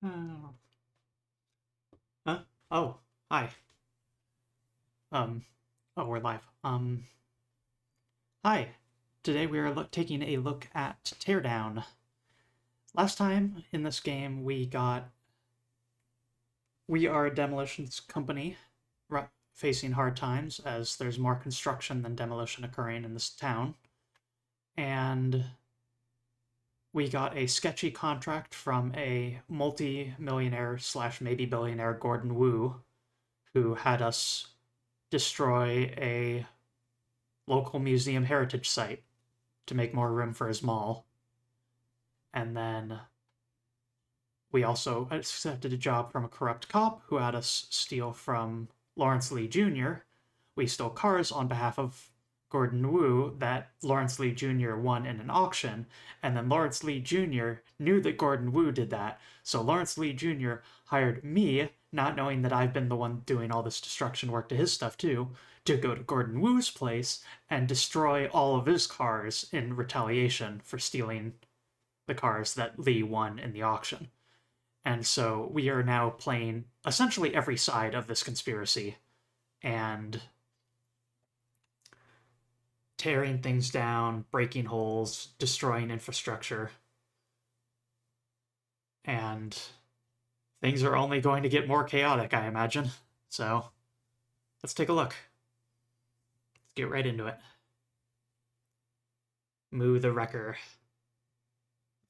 Uh, huh? Oh, hi. Um, oh, we're live. Hi. Today we are taking a look at Teardown. Last time in this game we are a demolitions company facing hard times as there's more construction than demolition occurring in this town. And we got a sketchy contract from a multi-millionaire slash maybe billionaire Gordon Wu, who had us destroy a local museum heritage site to make more room for his mall. And then we also accepted a job from a corrupt cop who had us steal from Lawrence Lee Jr. We stole cars on behalf of Gordon Wu that Lawrence Lee Jr. won in an auction, and then Lawrence Lee Jr. knew that Gordon Wu did that, so Lawrence Lee Jr. hired me, not knowing that I've been the one doing all this destruction work to his stuff too, to go to Gordon Wu's place and destroy all of his cars in retaliation for stealing the cars that Lee won in the auction. And so we are now playing essentially every side of this conspiracy and tearing things down, breaking holes, destroying infrastructure. And things are only going to get more chaotic, I imagine. So let's take a look. Let's get right into it. Moo the Wrecker.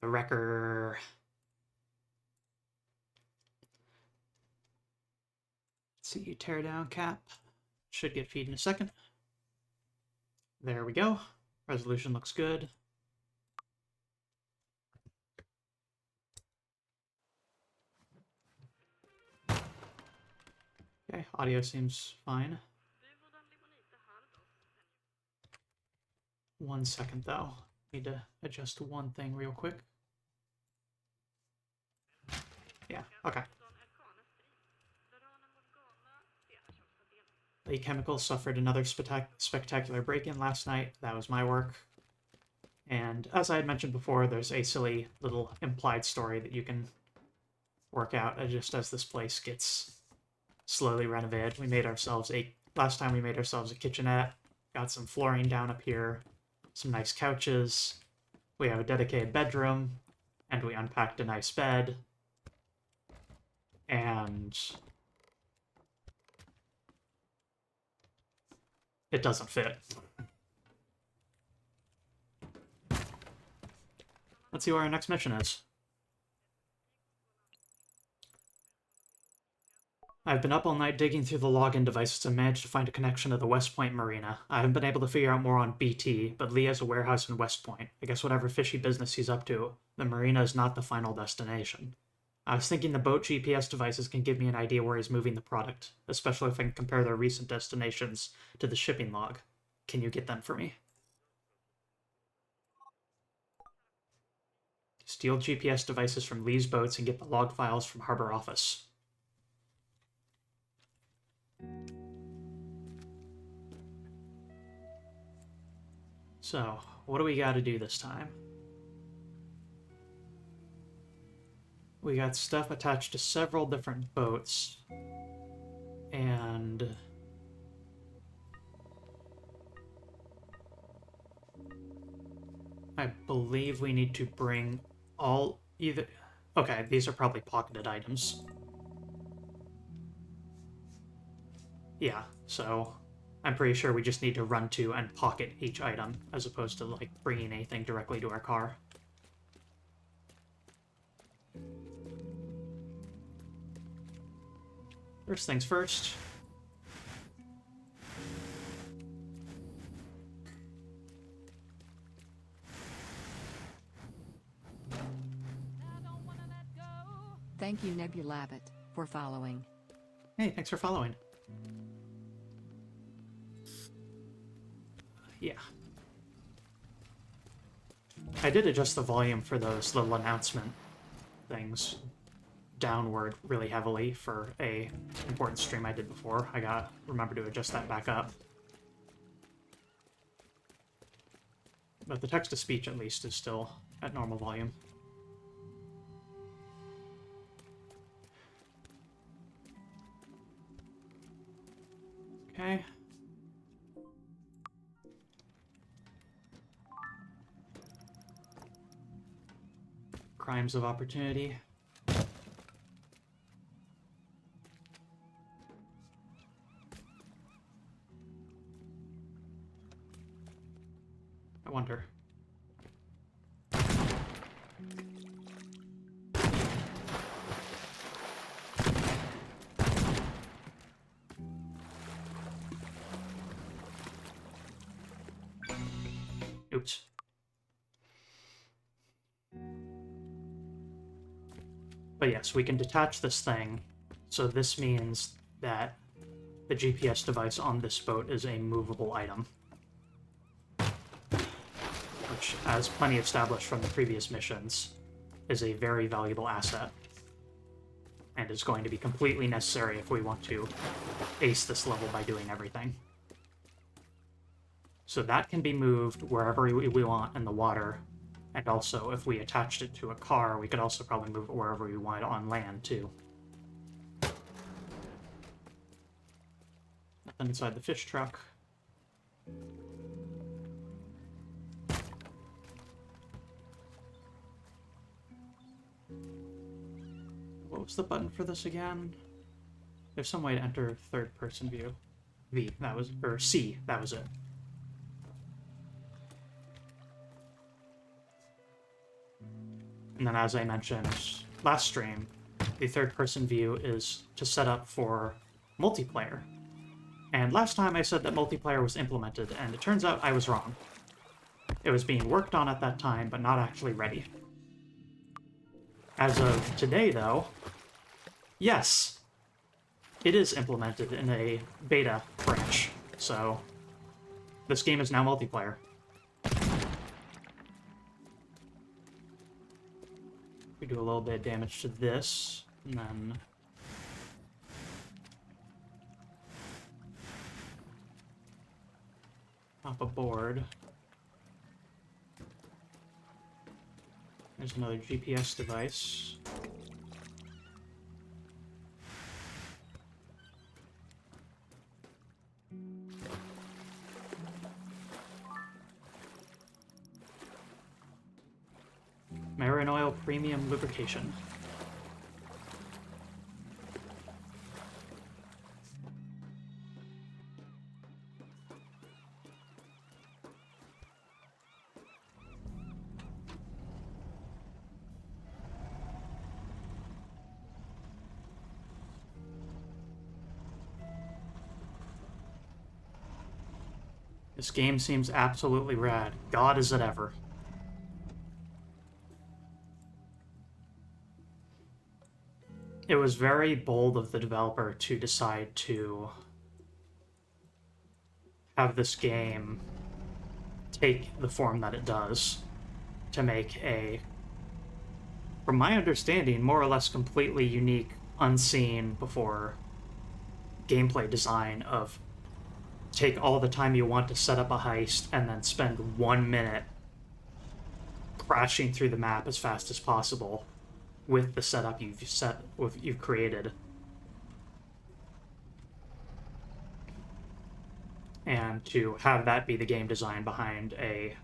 The Wrecker. Let's see, tear down cap. Should get feed in a second. There we go. Resolution looks good. Okay, audio seems fine. 1 second though. Need to adjust one thing real quick. Yeah, okay. A Chemical suffered another spectacular break-in last night. That was my work. And as I had mentioned before, there's a silly little implied story that you can work out just as this place gets slowly renovated. Last time we made ourselves a kitchenette, got some flooring down up here, some nice couches. We have a dedicated bedroom, and we unpacked a nice bed. And it doesn't fit. Let's see where our next mission is. I've been up all night digging through the login devices and managed to find a connection to the West Point Marina. I haven't been able to figure out more on BT, but Lee has a warehouse in West Point. I guess whatever fishy business he's up to, the marina is not the final destination. I was thinking the boat GPS devices can give me an idea where he's moving the product, especially if I can compare their recent destinations to the shipping log. Can you get them for me? Steal GPS devices from Lee's boats and get the log files from Harbor Office. So, what do we got to do this time? We got stuff attached to several different boats. And I believe we need to bring all either... Okay, these are probably pocketed items. Yeah, so I'm pretty sure we just need to run to and pocket each item as opposed to like bringing anything directly to our car. First things first. Thank you, Nebulabbit, for following. Hey, thanks for following. Yeah. I did adjust the volume for those little announcement things downward really heavily for a important stream I did before. I got remember to adjust that back up. But the text-to-speech, at least, is still at normal volume. Okay. Crimes of opportunity. I wonder. Oops. But yes, we can detach this thing, so this means that the GPS device on this boat is a movable item. Which, as plenty established from the previous missions, is a very valuable asset. And is going to be completely necessary if we want to ace this level by doing everything. So that can be moved wherever we want in the water, and also if we attached it to a car, we could also probably move it wherever we want on land, too. Nothing inside the fish truck. What was the button for this again? There's some way to enter third-person view. V, that was, or C, that was it. And then, as I mentioned last stream, the third-person view is to set up for multiplayer. And last time I said that multiplayer was implemented, and it turns out I was wrong. It was being worked on at that time, but not actually ready. As of today, though, yes, it is implemented in a beta branch, so this game is now multiplayer. We do a little bit of damage to this, and then hop aboard. There's another GPS device. Marine Oil Premium Lubrication. This game seems absolutely rad. God, is it ever. It was very bold of the developer to decide to have this game take the form that it does to make a, from my understanding, more or less completely unique, unseen before gameplay design of take all the time you want to set up a heist and then spend 1 minute crashing through the map as fast as possible with the setup you've created. And to have that be the game design behind a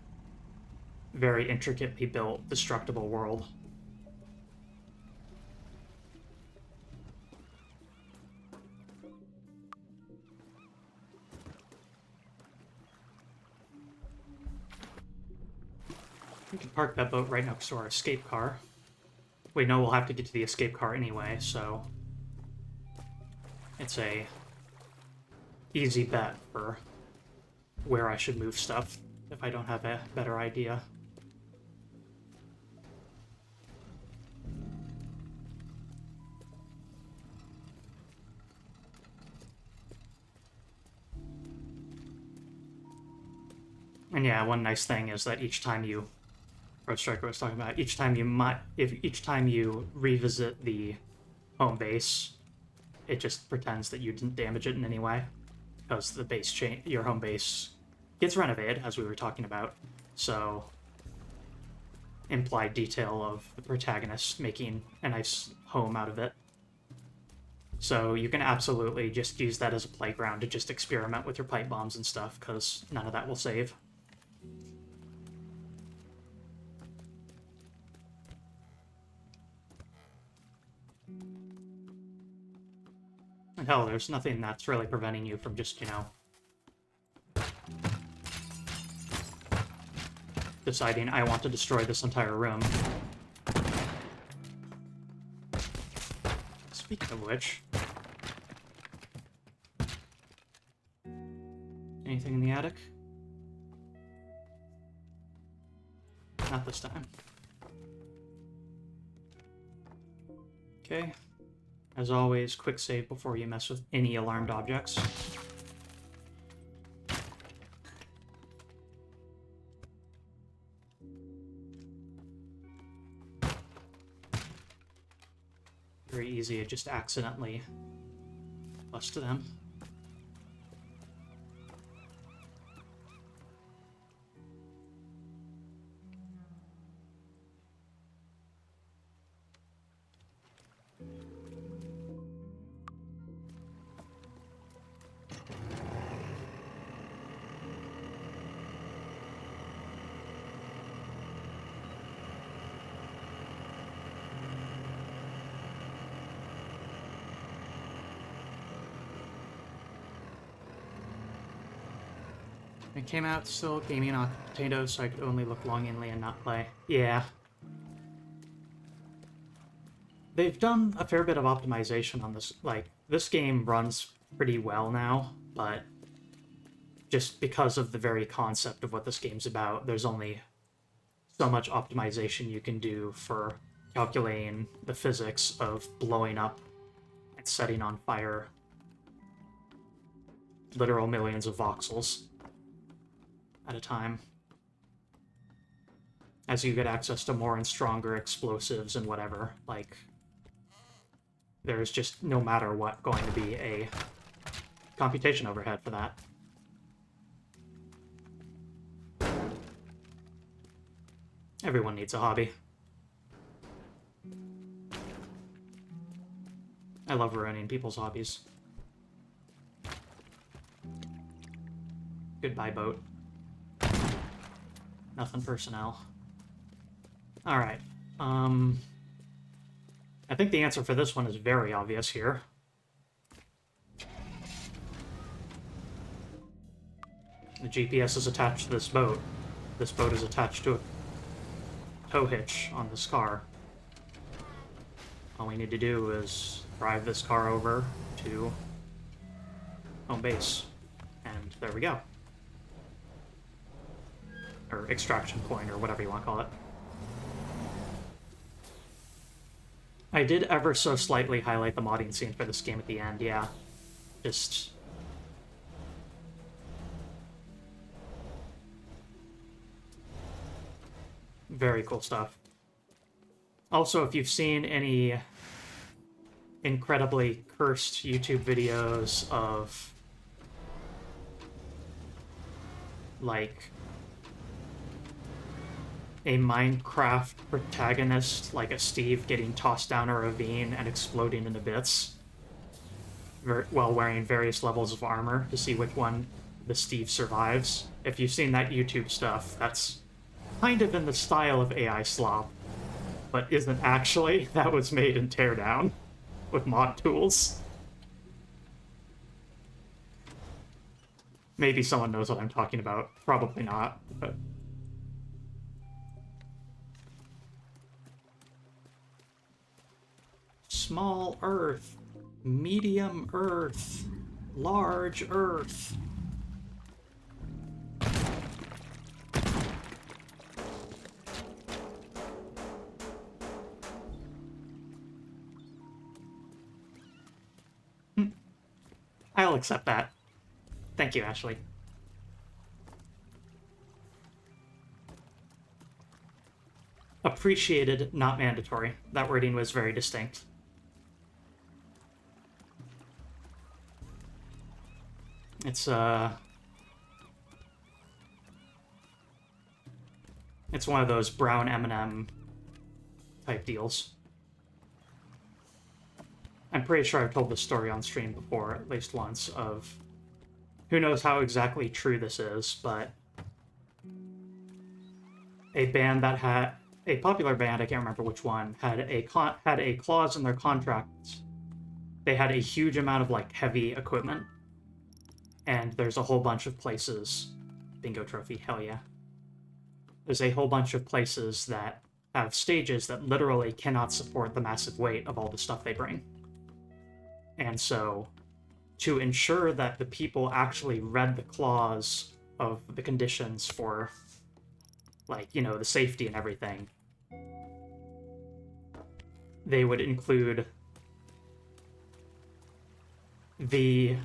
very intricately built, destructible world. We can park that boat right next to our escape car. We know we'll have to get to the escape car anyway, so it's a easy bet for where I should move stuff if I don't have a better idea. And yeah, one nice thing is that each time you, Road Striker was talking about, each time you revisit the home base, it just pretends that you didn't damage it in any way, because the base your home base gets renovated, as we were talking about. So, implied detail of the protagonist making a nice home out of it. So you can absolutely just use that as a playground to just experiment with your pipe bombs and stuff, because none of that will save. And hell, there's nothing that's really preventing you from just, you know, deciding I want to destroy this entire room. Speaking of which... anything in the attic? Not this time. Okay. As always, quick save before you mess with any alarmed objects. Very easy to just accidentally bust them. It came out still gaming on potatoes, so I could only look longingly and not play. Yeah. They've done a fair bit of optimization on this. Like, this game runs pretty well now, but just because of the very concept of what this game's about, there's only so much optimization you can do for calculating the physics of blowing up and setting on fire literal millions of voxels at a time, as you get access to more and stronger explosives and whatever. Like, there's just, no matter what, going to be a computation overhead for that. Everyone needs a hobby. I love ruining people's hobbies. Goodbye, boat. Nothing personnel. Alright. I think the answer for this one is very obvious here. The GPS is attached to this boat. This boat is attached to a tow hitch on this car. All we need to do is drive this car over to home base. And there we go. Or extraction point, or whatever you want to call it. I did ever so slightly highlight the modding scene for this game at the end, yeah. Just... very cool stuff. Also, if you've seen any incredibly cursed YouTube videos of, like, a Minecraft protagonist, like a Steve, getting tossed down a ravine and exploding into bits while wearing various levels of armor to see which one the Steve survives. If you've seen that YouTube stuff, that's kind of in the style of AI slop, but isn't actually. That was made in Teardown with mod tools. Maybe someone knows what I'm talking about. Probably not, but... Small Earth, medium Earth, large Earth. I'll accept that. Thank you, Ashley. Appreciated, not mandatory. That wording was very distinct. It's one of those brown M&M type deals. I'm pretty sure I've told this story on stream before, at least once, of who knows how exactly true this is, but a band that had a popular band, I can't remember which one, had a clause in their contracts. They had a huge amount of like heavy equipment, and there's a whole bunch of places. Bingo trophy, hell yeah. There's a whole bunch of places that have stages that literally cannot support the massive weight of all the stuff they bring. And so, to ensure that the people actually read the clause of the conditions for, like, you know, the safety and everything, they would include we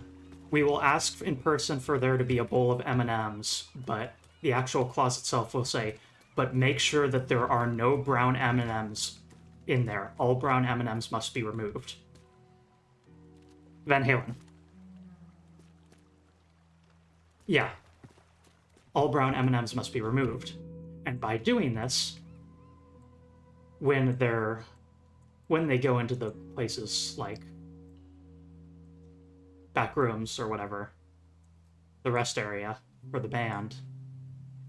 will ask in person for there to be a bowl of M&Ms, but the actual clause itself will say, but make sure that there are no brown M&Ms in there. All brown M&Ms must be removed. Van Halen. Yeah. All brown M&Ms must be removed. And by doing this, when they go into the places like back rooms or whatever, the rest area for the band,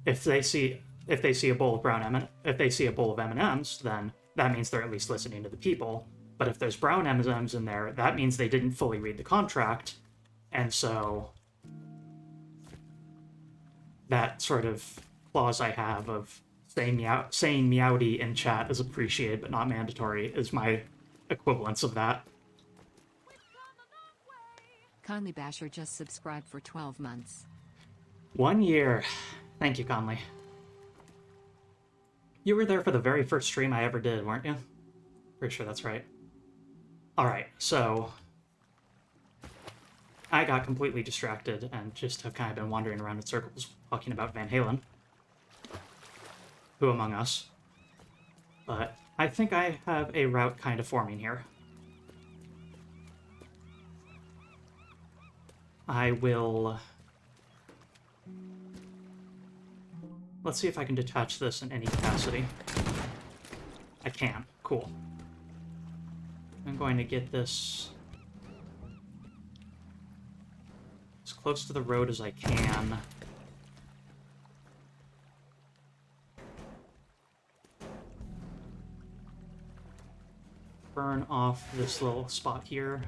if they see a bowl of M&Ms, then that means they're at least listening to the people. But if there's brown M&Ms in there, that means they didn't fully read the contract, and so that sort of clause I have of saying meowdy in chat is appreciated but not mandatory is my equivalence of that. Conley Basher just subscribed for 12 months. 1 year. Thank you, Conley. You were there for the very first stream I ever did, weren't you? Pretty sure that's right. Alright, so I got completely distracted and just have kind of been wandering around in circles talking about Van Halen. Who among us? But I think I have a route kind of forming here. I will... Let's see if I can detach this in any capacity. I can. Cool. I'm going to get this as close to the road as I can. Burn off this little spot here.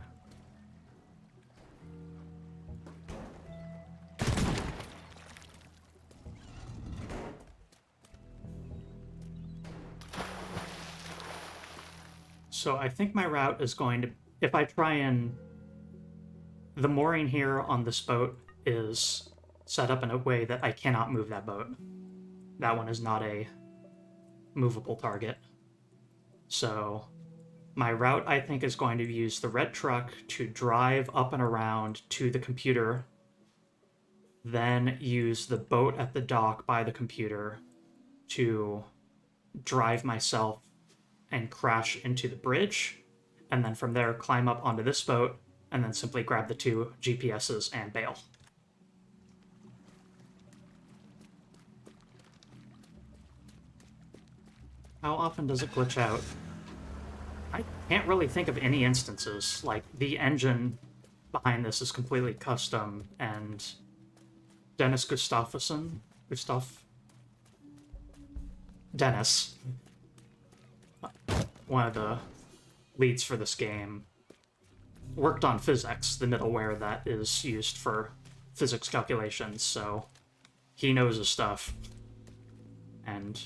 So I think my route is going to, if I try and, the mooring here on this boat is set up in a way that I cannot move that boat. That one is not a movable target. So my route, I think, is going to use the red truck to drive up and around to the computer, then use the boat at the dock by the computer to drive myself and crash into the bridge, and then from there climb up onto this boat, and then simply grab the 2 GPSs and bail. How often does it glitch out? I can't really think of any instances. Like, the engine behind this is completely custom, and Dennis, one of the leads for this game, worked on physics, the middleware that is used for physics calculations, so he knows his stuff. And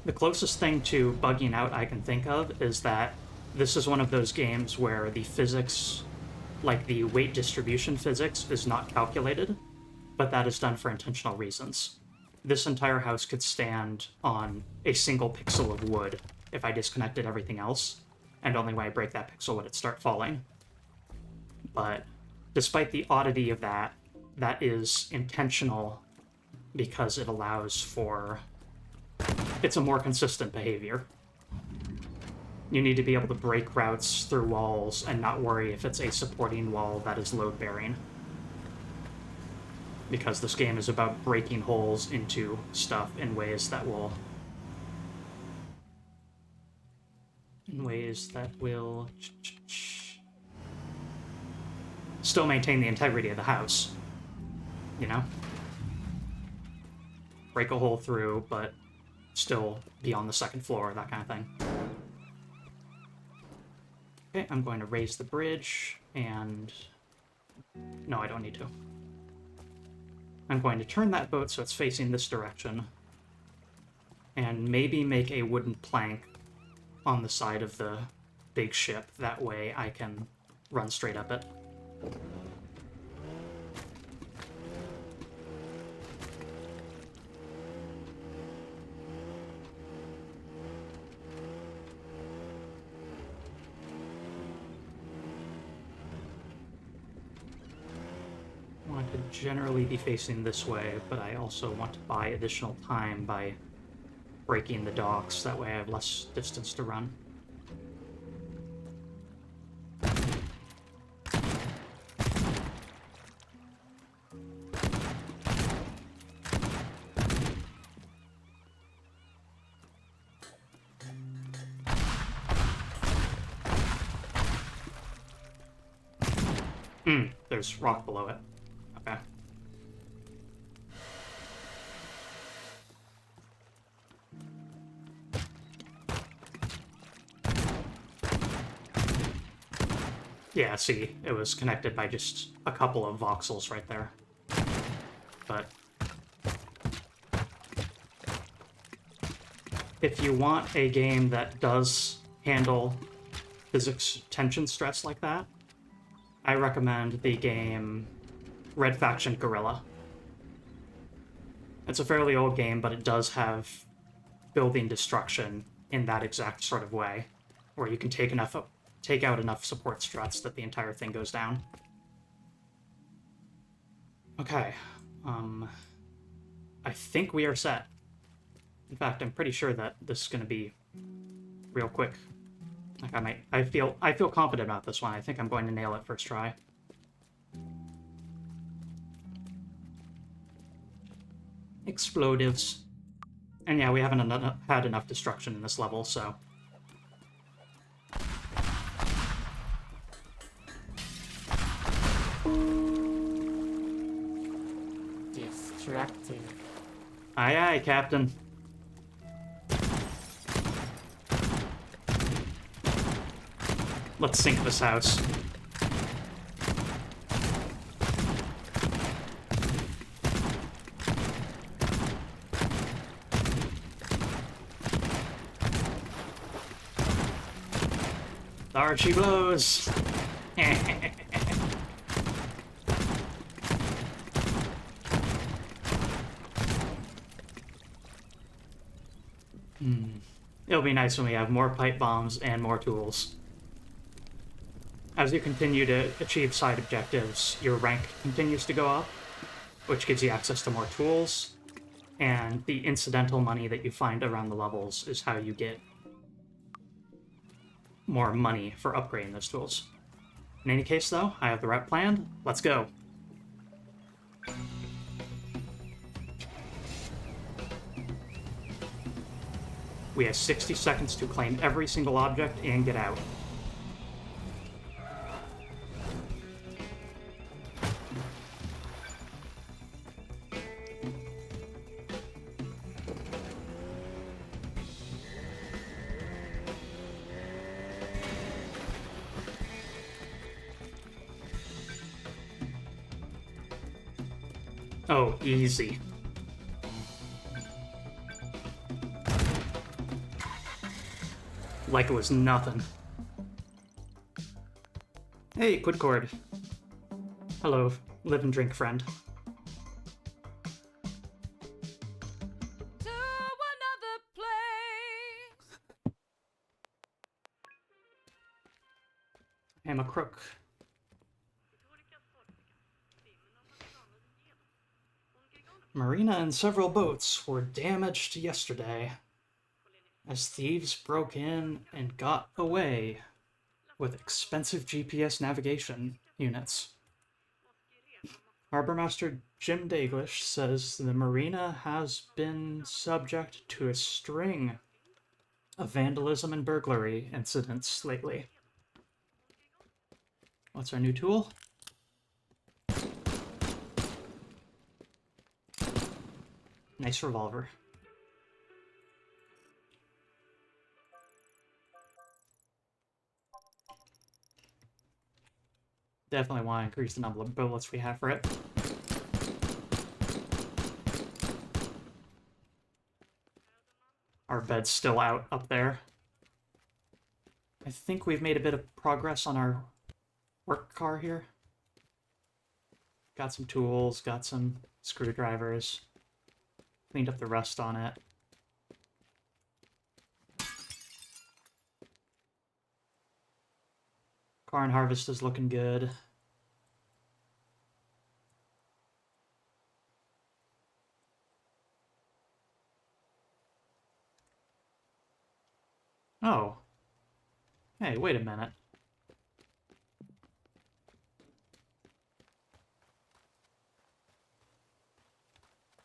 the closest thing to bugging out I can think of is that this is one of those games where the physics, like the weight distribution physics, is not calculated, but that is done for intentional reasons. This entire house could stand on a single pixel of wood if I disconnected everything else, and only when I break that pixel would it start falling. But despite the oddity of that, that is intentional because it allows for... it's a more consistent behavior. You need to be able to break routes through walls and not worry if it's a supporting wall that is load-bearing. Because this game is about breaking holes into stuff in ways that will in ways that will still maintain the integrity of the house. You know? Break a hole through, but still be on the second floor, that kind of thing. Okay, I'm going to raise the bridge, and... No, I don't need to. I'm going to turn that boat so it's facing this direction, and maybe make a wooden plank on the side of the big ship. That way I can run straight up it. I want to generally be facing this way, but I also want to buy additional time by breaking the docks. That way I have less distance to run. There's rock below it. Okay. Yeah, see, it was connected by just a couple of voxels right there. But if you want a game that does handle physics tension stress like that, I recommend the game Red Faction Guerrilla. It's a fairly old game, but it does have building destruction in that exact sort of way, where you can take out enough support struts that the entire thing goes down. Okay, I think we are set. In fact, I'm pretty sure that this is going to be real quick. Like I feel confident about this one. I think I'm going to nail it first try. Explodives. And yeah, we haven't had enough destruction in this level, so... Distracting. Aye aye, Captain. Let's sink this house. There she blows. It'll be nice when we have more pipe bombs and more tools. As you continue to achieve side objectives, your rank continues to go up, which gives you access to more tools, and the incidental money that you find around the levels is how you get more money for upgrading those tools. In any case, though, I have the route planned. Let's go. We have 60 seconds to claim every single object and get out. Oh, easy. Like it was nothing. Hey, Quidcord. Hello, live and drink friend. To another place. I'm a crook. Marina and several boats were damaged yesterday as thieves broke in and got away with expensive GPS navigation units. Harbormaster Jim Daglish says the marina has been subject to a string of vandalism and burglary incidents lately. What's our new tool? Nice revolver. Definitely want to increase the number of bullets we have for it. Our bed's still out up there. I think we've made a bit of progress on our work car here. Got some tools, got some screwdrivers. Cleaned up the rust on it. Corn harvest is looking good. Oh. Hey, wait a minute.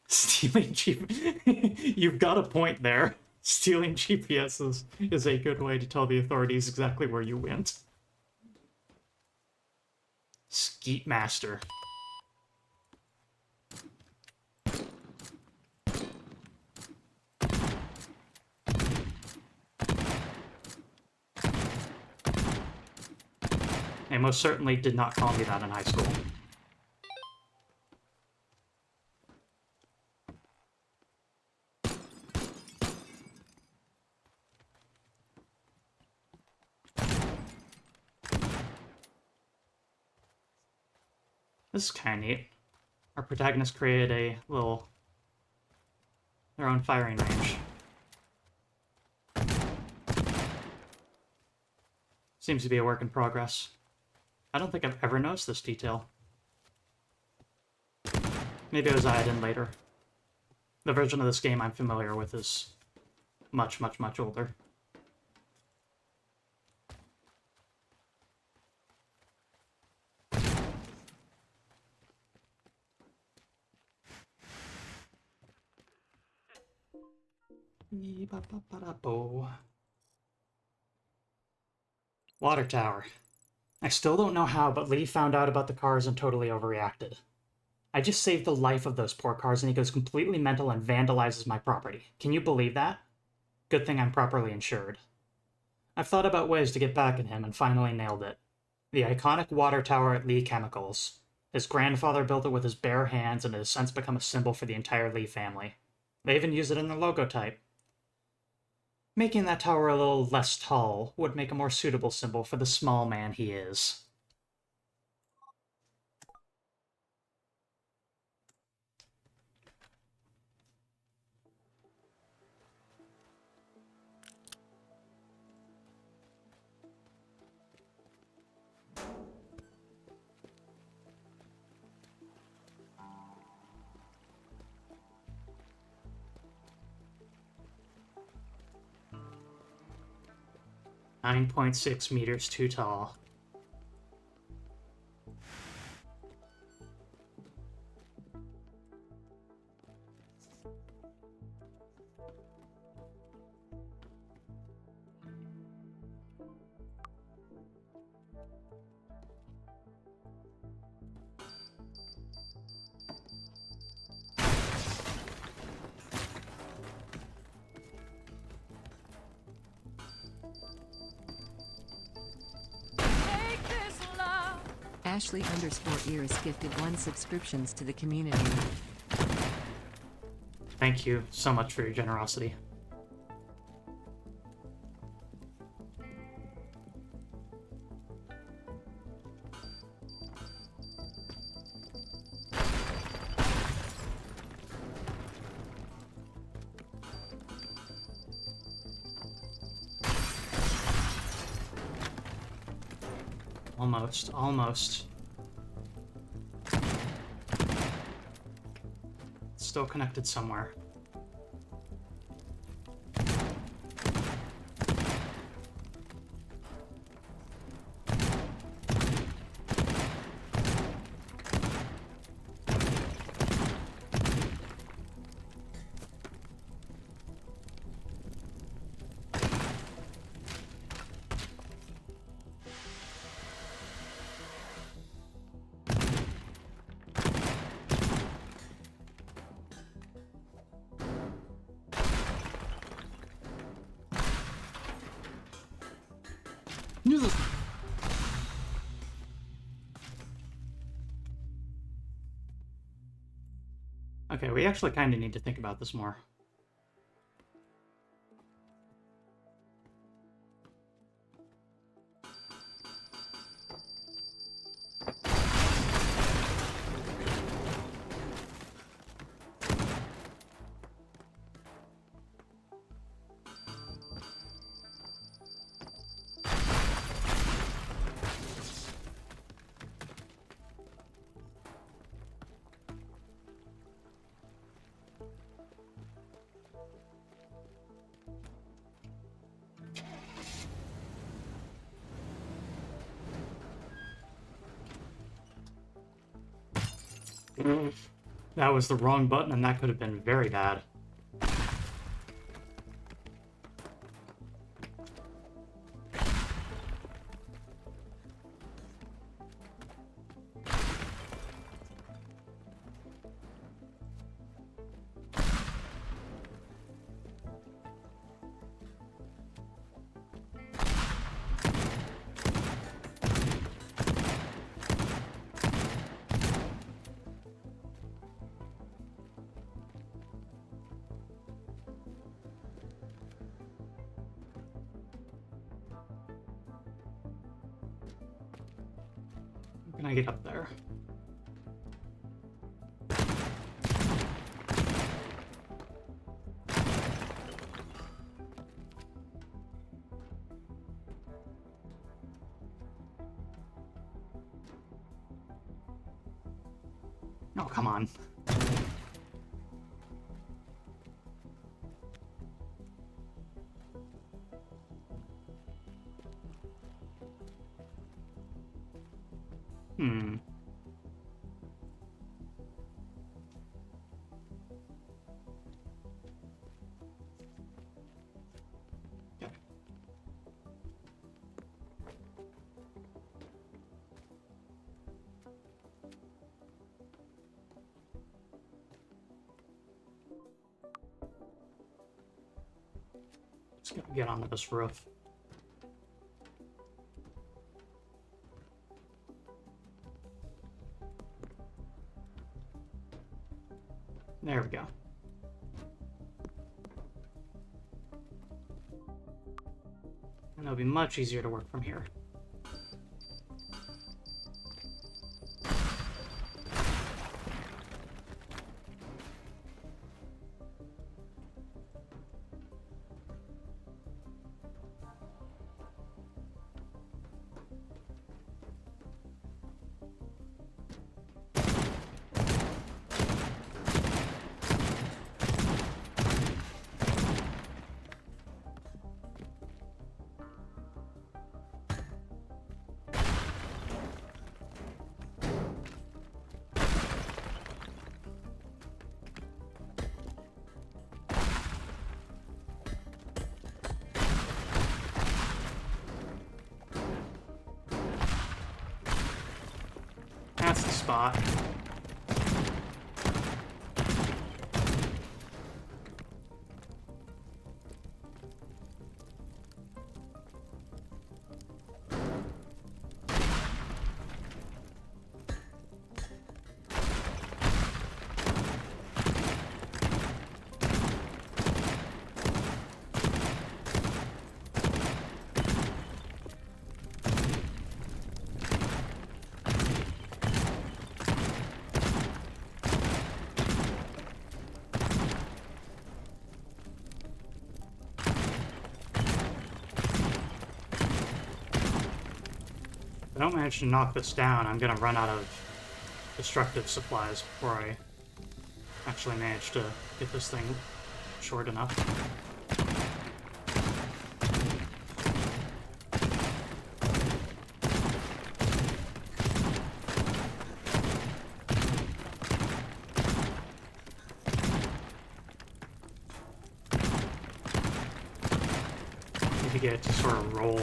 Stealing You've got a point there. Stealing GPSs is a good way to tell the authorities exactly where you went. Skeet Master. They most certainly did not call me that in high school. This is kind of neat. Our protagonist created their own firing range. Seems to be a work in progress. I don't think I've ever noticed this detail. Maybe it was added in later. The version of this game I'm familiar with is much, much, much older. Water tower. I still don't know how, but Lee found out about the cars and totally overreacted. I just saved the life of those poor cars and he goes completely mental and vandalizes my property. Can you believe that? Good thing I'm properly insured. I've thought about ways to get back at him and finally nailed it. The iconic water tower at Lee Chemicals. His grandfather built it with his bare hands and it has since become a symbol for the entire Lee family. They even use it in their logo type. Making that tower a little less tall would make a more suitable symbol for the small man he is. .6 meters too tall. Take this love. Ashley_Ears gifted 1 subscriptions to the community. Thank you so much for your generosity. Almost, almost. Still connected somewhere. Okay, we actually kind of need to think about this more. That was the wrong button, and that could have been very bad. How can I get up there? Oh, come on. Hmm. Okay. Let's go get onto this roof. There we go. And it'll be much easier to work from here. That's the spot. If I don't manage to knock this down, I'm gonna run out of destructive supplies before I actually manage to get this thing short enough. Need to get it to sort of roll.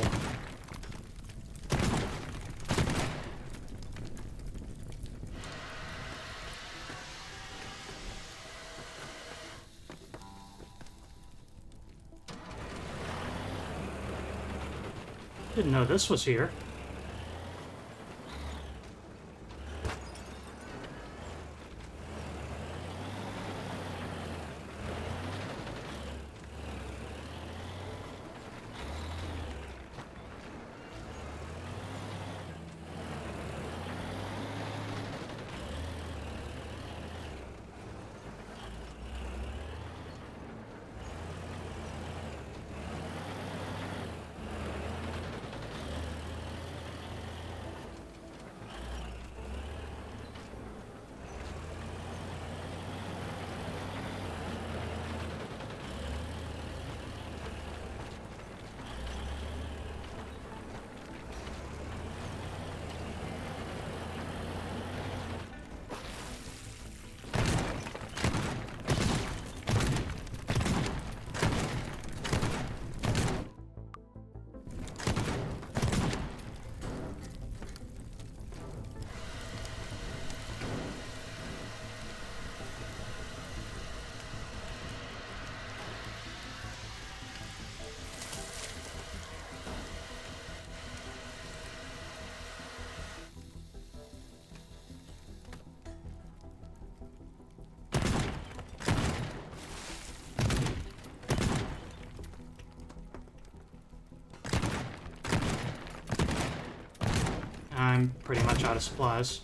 Didn't know this was here. I'm pretty much out of supplies.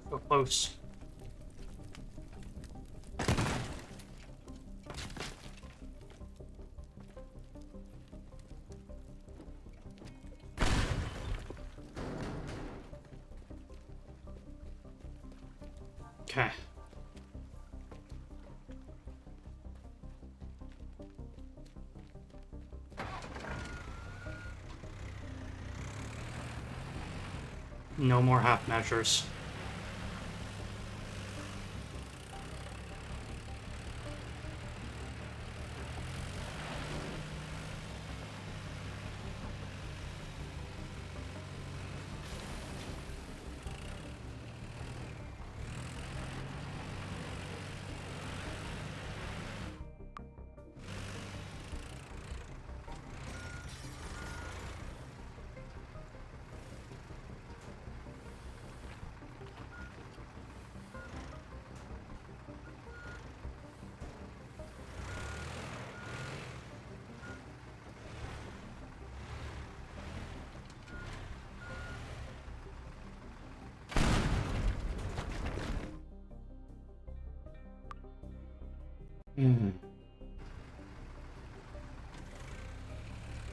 So close. Okay. No more half measures.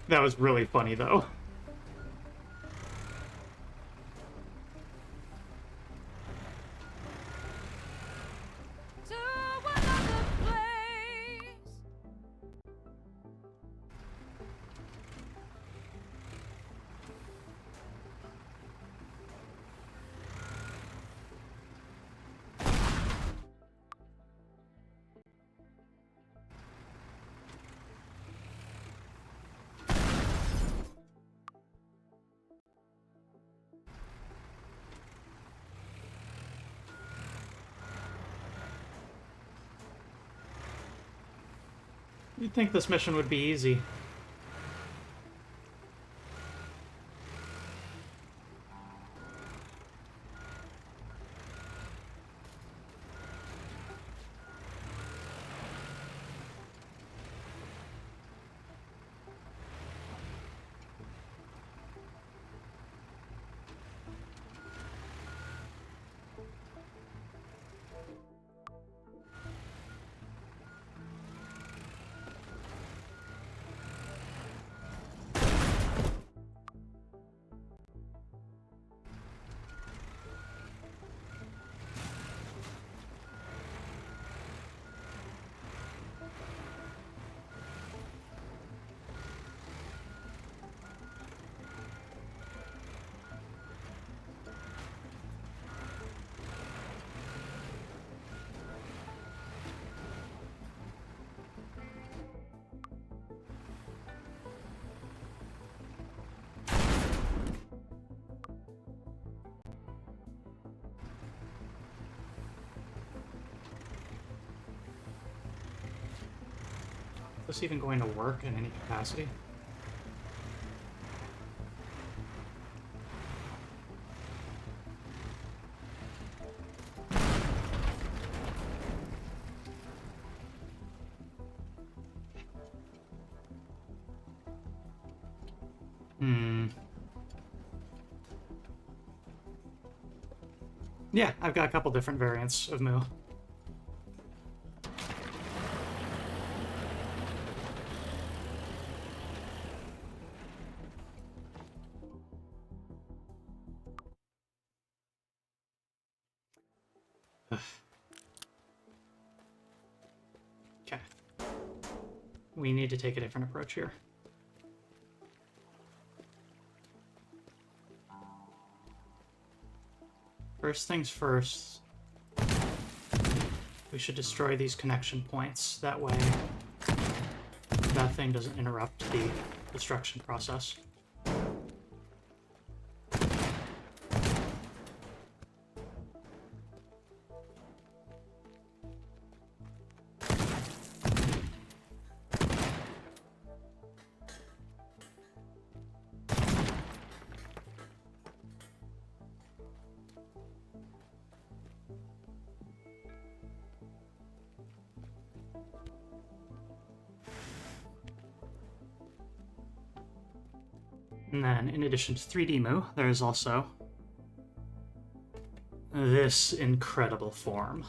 That was really funny, though. To another place. You'd think this mission would be easy. this even going to work in any capacity? Yeah, I've got a couple different variants of Moo. Okay. We need to take a different approach here. First things first, we should destroy these connection points. That way, that thing doesn't interrupt the destruction process. And then, in addition to 3D Moo, there is also this incredible form.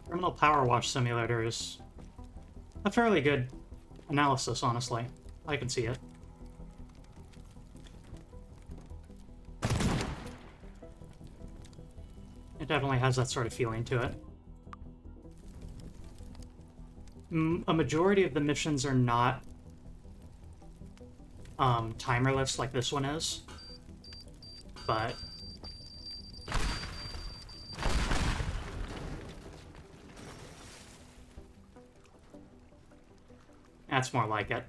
Criminal Power Wash Simulator is a fairly good analysis, honestly. I can see it. It definitely has that sort of feeling to it. A majority of the missions are not timerless like this one is, but that's more like it.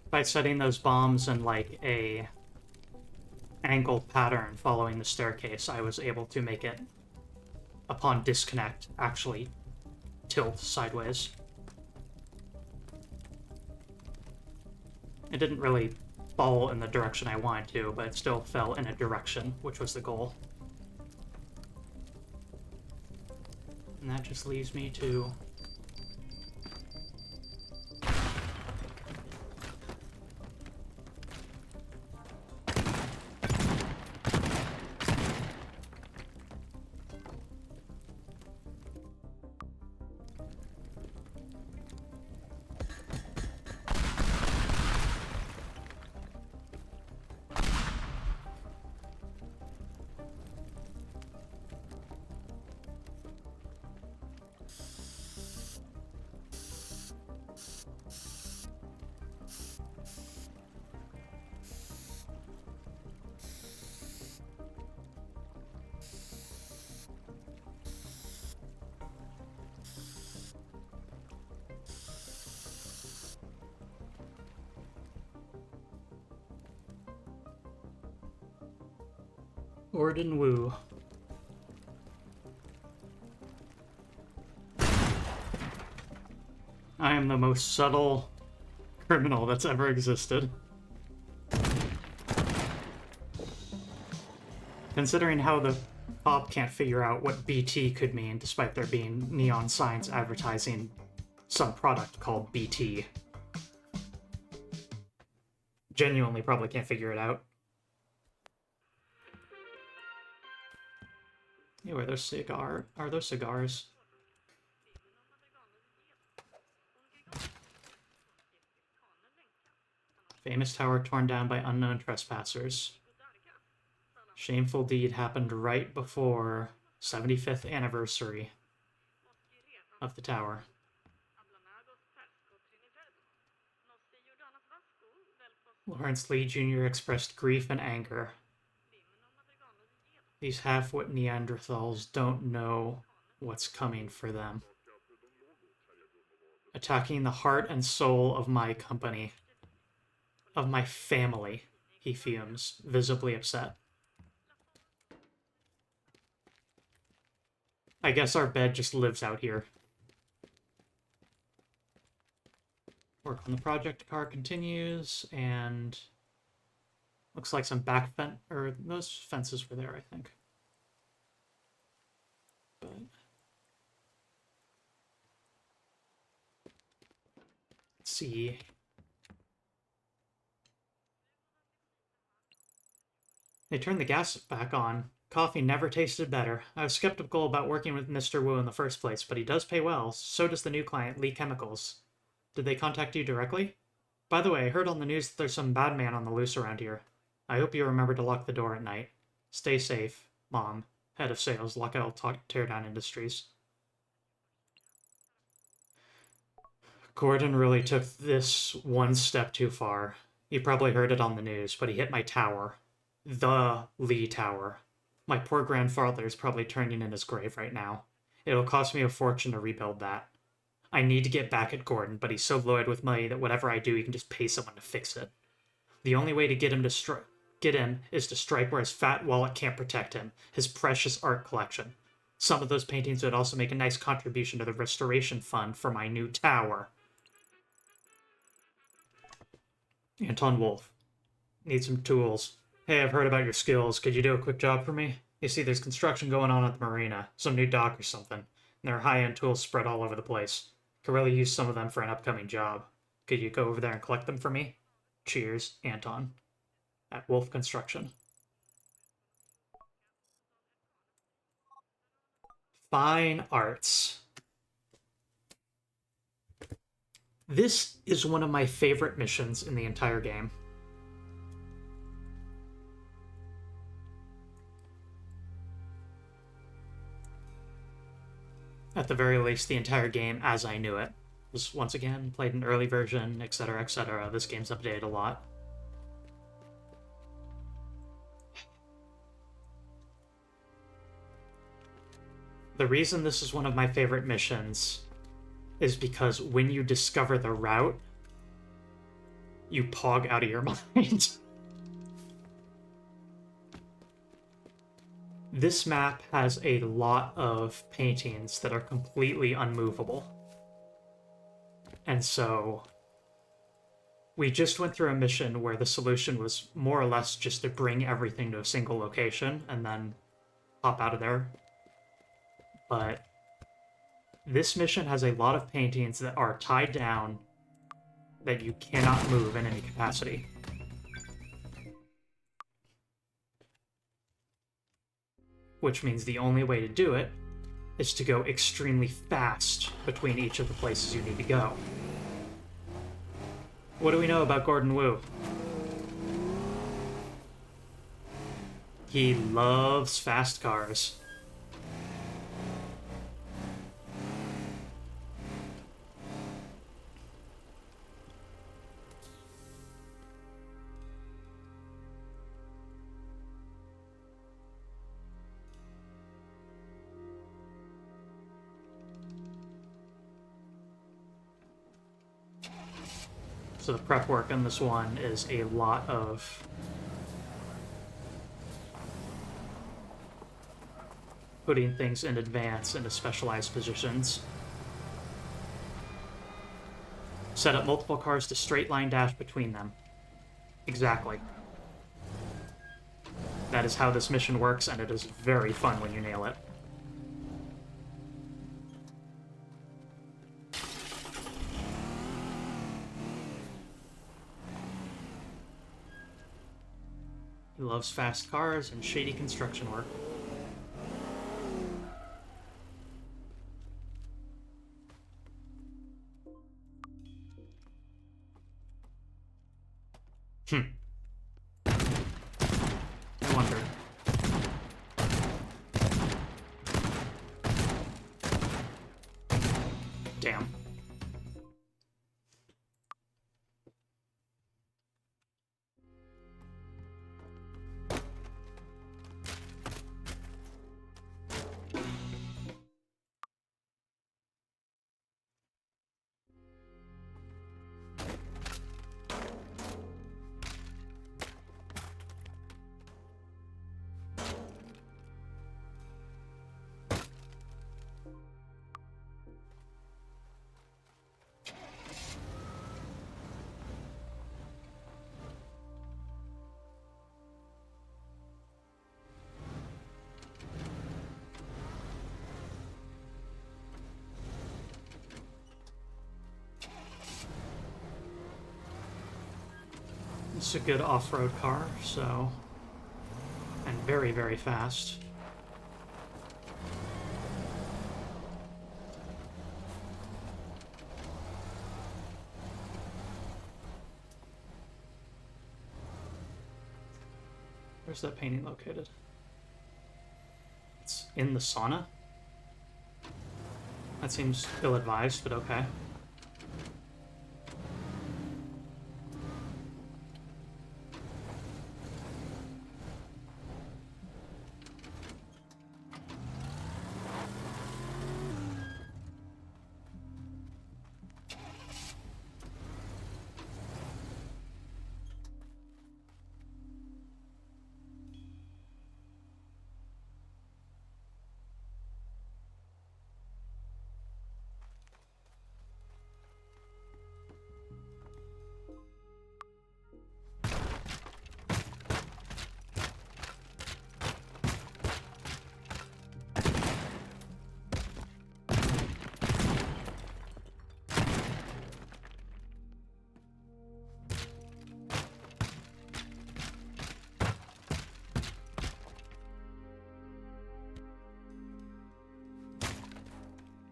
By setting those bombs in like a angled pattern following the staircase, I was able to make it, upon disconnect, actually tilt sideways. It didn't really fall in the direction I wanted to, but it still fell in a direction, which was the goal. And that just leaves me to Orden Wu. I am the most subtle criminal that's ever existed. Considering how the cop can't figure out what BT could mean, despite there being neon signs advertising some product called BT. Genuinely probably can't figure it out. Hey, are those cigars? Famous tower torn down by unknown trespassers. Shameful deed happened right before 75th anniversary of the tower. Lawrence Lee Jr. expressed grief and anger. These half-wit Neanderthals don't know what's coming for them. Attacking the heart and soul of my company. Of my family, he fumes, visibly upset. I guess our bed just lives out here. Work on the project car continues, and looks like some back or those fences were there, I think. But let's see. They turned the gas back on. Coffee never tasted better. I was skeptical about working with Mr. Wu in the first place, but he does pay well. So does the new client, Lee Chemicals. Did they contact you directly? By the way, I heard on the news that there's some bad man on the loose around here. I hope you remember to lock the door at night. Stay safe, Mom. Head of Sales, Lockout Teardown Industries. Gordon really took this one step too far. You probably heard it on the news, but he hit my tower. The Lee Tower. My poor grandfather is probably turning in his grave right now. It'll cost me a fortune to rebuild that. I need to get back at Gordon, but he's so loaded with money that whatever I do, he can just pay someone to fix it. The only way to get him is to strike where his fat wallet can't protect him, his precious art collection. Some of those paintings would also make a nice contribution to the restoration fund for my new tower. Anton Wolf. Need some tools. Hey, I've heard about your skills. Could you do a quick job for me? You see, there's construction going on at the marina. Some new dock or something. And there are high-end tools spread all over the place. Could really use some of them for an upcoming job. Could you go over there and collect them for me? Cheers, Anton. At Wolf Construction. Fine arts. This is one of my favorite missions in the entire game. At the very least, the entire game as I knew it. Was once again played an early version, etc., etc. This game's updated a lot. The reason this is one of my favorite missions is because when you discover the route, you pog out of your mind. This map has a lot of paintings that are completely unmovable. And so we just went through a mission where the solution was more or less just to bring everything to a single location and then pop out of there. But this mission has a lot of paintings that are tied down that you cannot move in any capacity. Which means the only way to do it is to go extremely fast between each of the places you need to go. What do we know about Gordon Wu? He loves fast cars. So the prep work on this one is a lot of putting things in advance into specialized positions. Set up multiple cars to straight line dash between them. Exactly. That is how this mission works, and it is very fun when you nail it. He loves fast cars and shady construction work. I wonder. Damn. It's a good off-road car, so... And very, very fast. Where's that painting located? It's in the sauna? That seems ill-advised, but okay.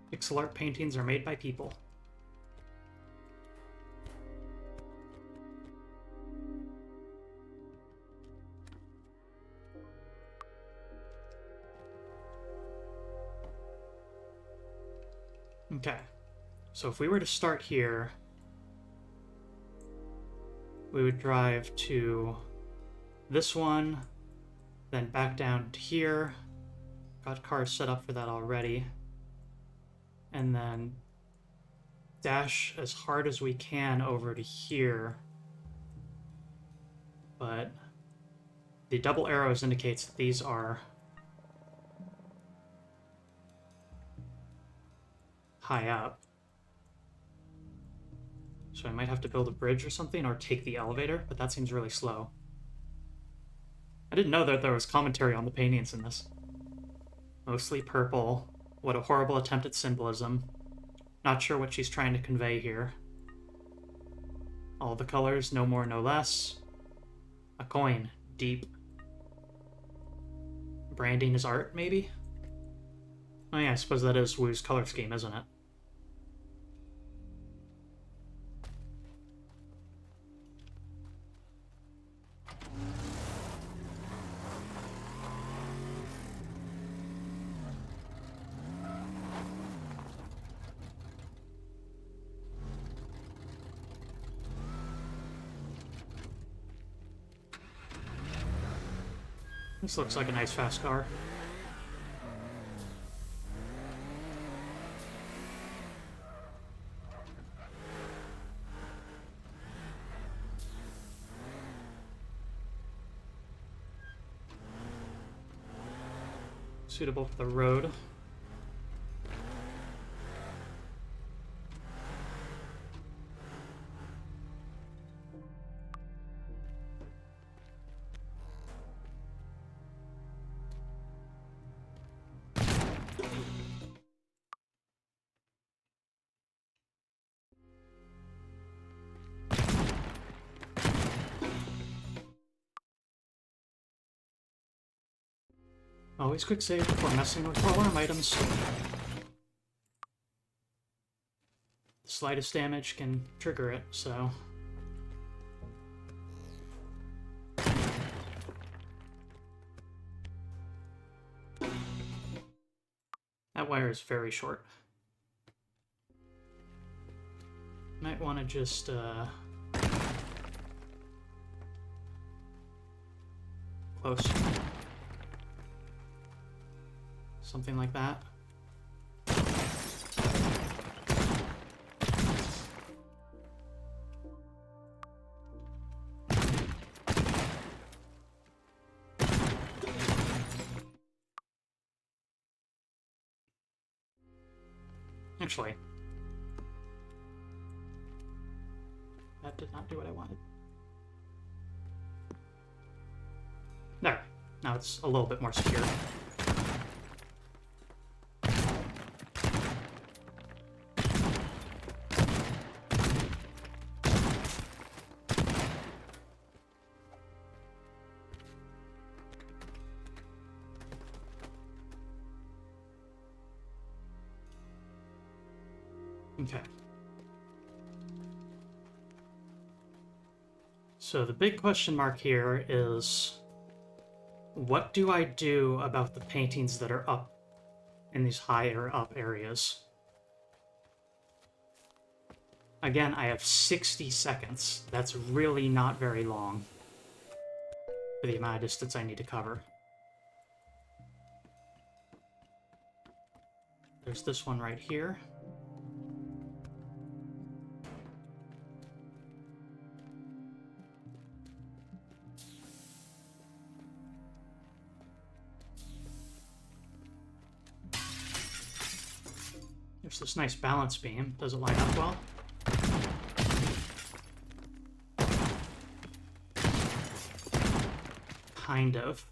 Pixel art paintings are made by people. Okay, so if we were to start here, we would drive to this one, then back down to here. Got cars set up for that already. And then dash as hard as we can over to here. But the double arrows indicates that these are high up. So I might have to build a bridge or something, or take the elevator, but that seems really slow. I didn't know that there was commentary on the paintings in this. Mostly purple. What a horrible attempt at symbolism. Not sure what she's trying to convey here. All the colors, no more, no less. A coin, deep. Branding is art, maybe? Oh yeah, I suppose that is Wu's color scheme, isn't it? This looks like a nice fast car. Suitable for the road. Always quick save before messing with alarm items. The slightest damage can trigger it, so... That wire is very short. Might want to just, close. Something like that. Actually, that did not do what I wanted. There. Now it's a little bit more secure. Okay. So the big question mark here is, what do I do about the paintings that are up in these higher up areas? Again, I have 60 seconds. That's really not very long for the amount of distance I need to cover. There's this one right here. There's this nice balance beam. Does it line up well? Kind of.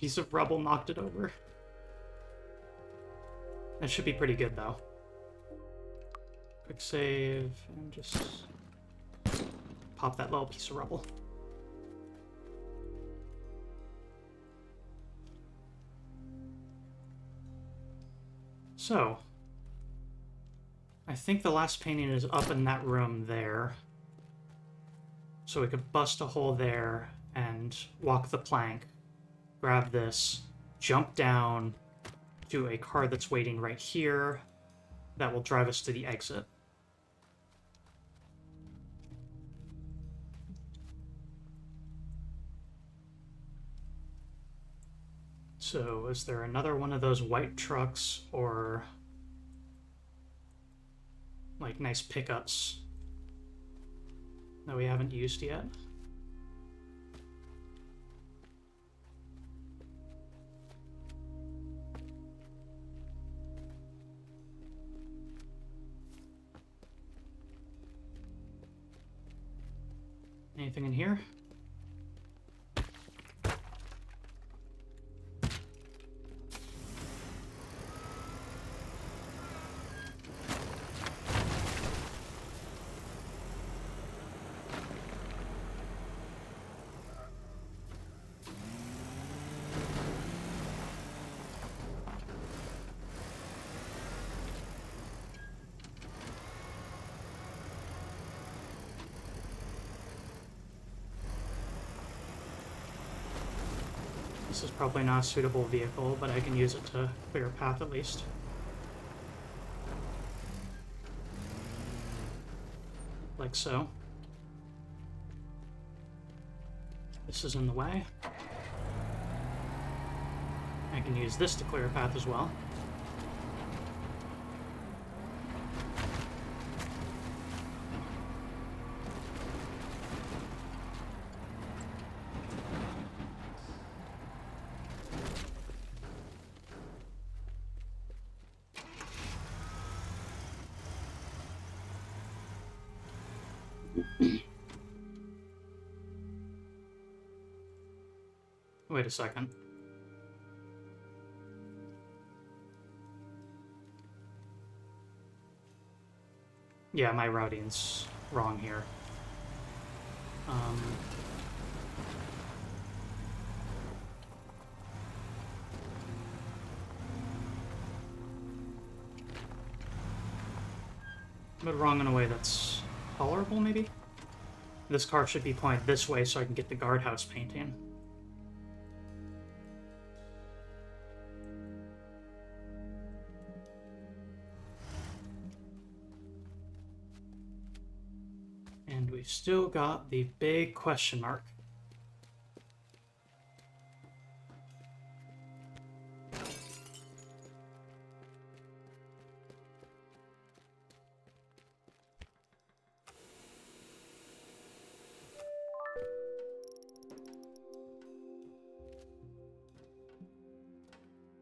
Piece of rubble knocked it over. That should be pretty good, though. Quick save, and just pop that little piece of rubble. So, I think the last painting is up in that room there. So we could bust a hole there and walk the plank, grab this, jump down to a car that's waiting right here that will drive us to the exit. So, is there another one of those white trucks or like nice pickups that we haven't used yet? Anything in here? This is probably not a suitable vehicle, but I can use it to clear a path at least. Like so. This is in the way. I can use this to clear a path as well. Wait a second. Yeah, my routing's wrong here. But wrong in a way that's tolerable, maybe? This car should be pointed this way so I can get the guardhouse painting. And we've still got the big question mark.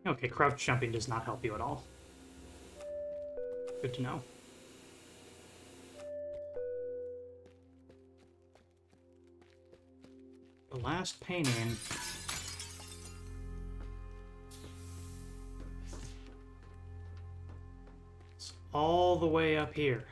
Okay, crouch jumping does not help you at all. Good to know. The last painting... is all the way up here.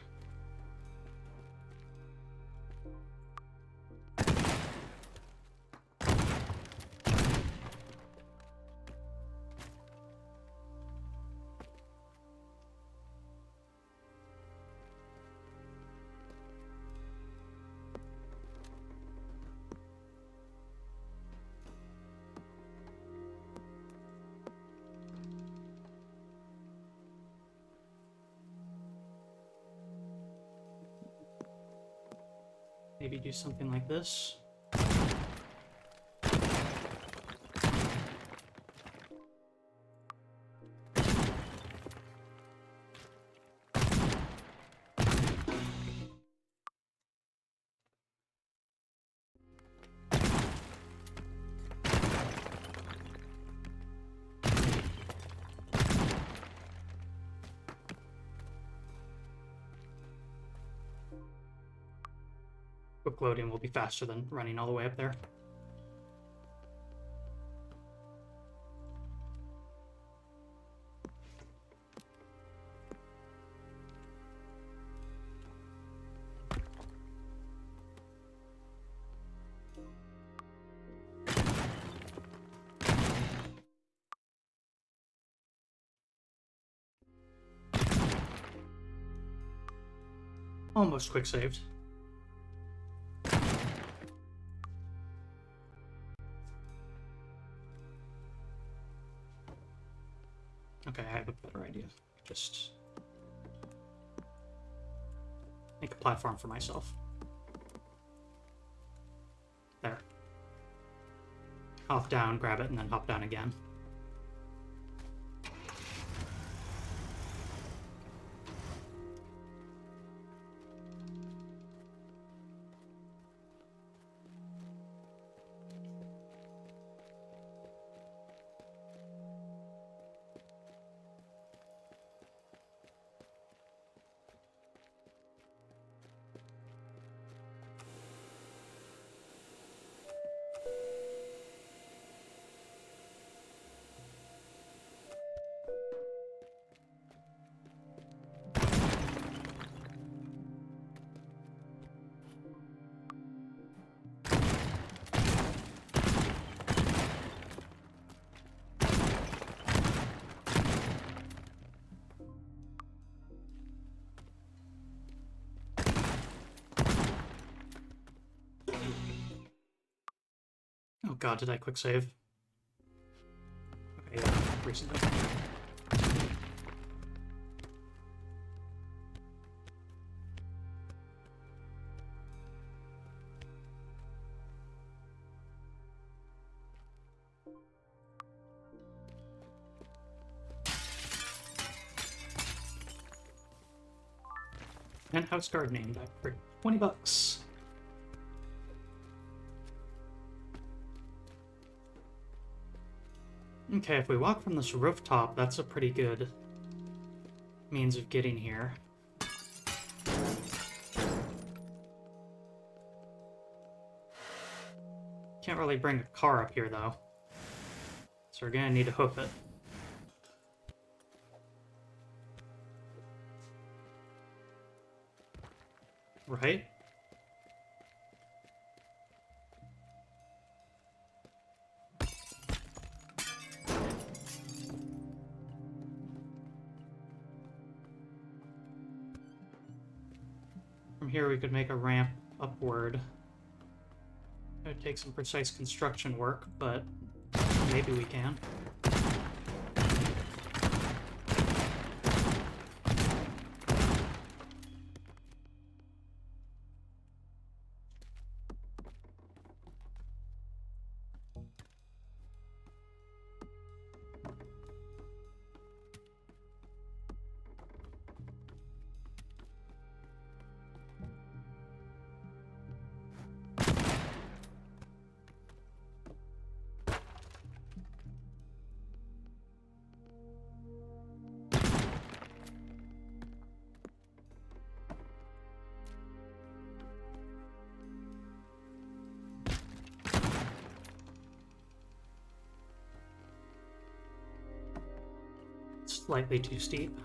Maybe do something like this. Book loading will be faster than running all the way up there. Almost quick saved. Okay, I have a better idea. Just make a platform for myself. There. Hop down, grab it, and then hop down again. Oh god, did I quick save? Okay, yeah, recently. Penthouse gardening back for 20 bucks. Okay, if we walk from this rooftop, that's a pretty good means of getting here. Can't really bring a car up here, though. So we're gonna need to hoof it. Right? From here we could make a ramp upward. It would take some precise construction work, but maybe we can. Slightly too steep.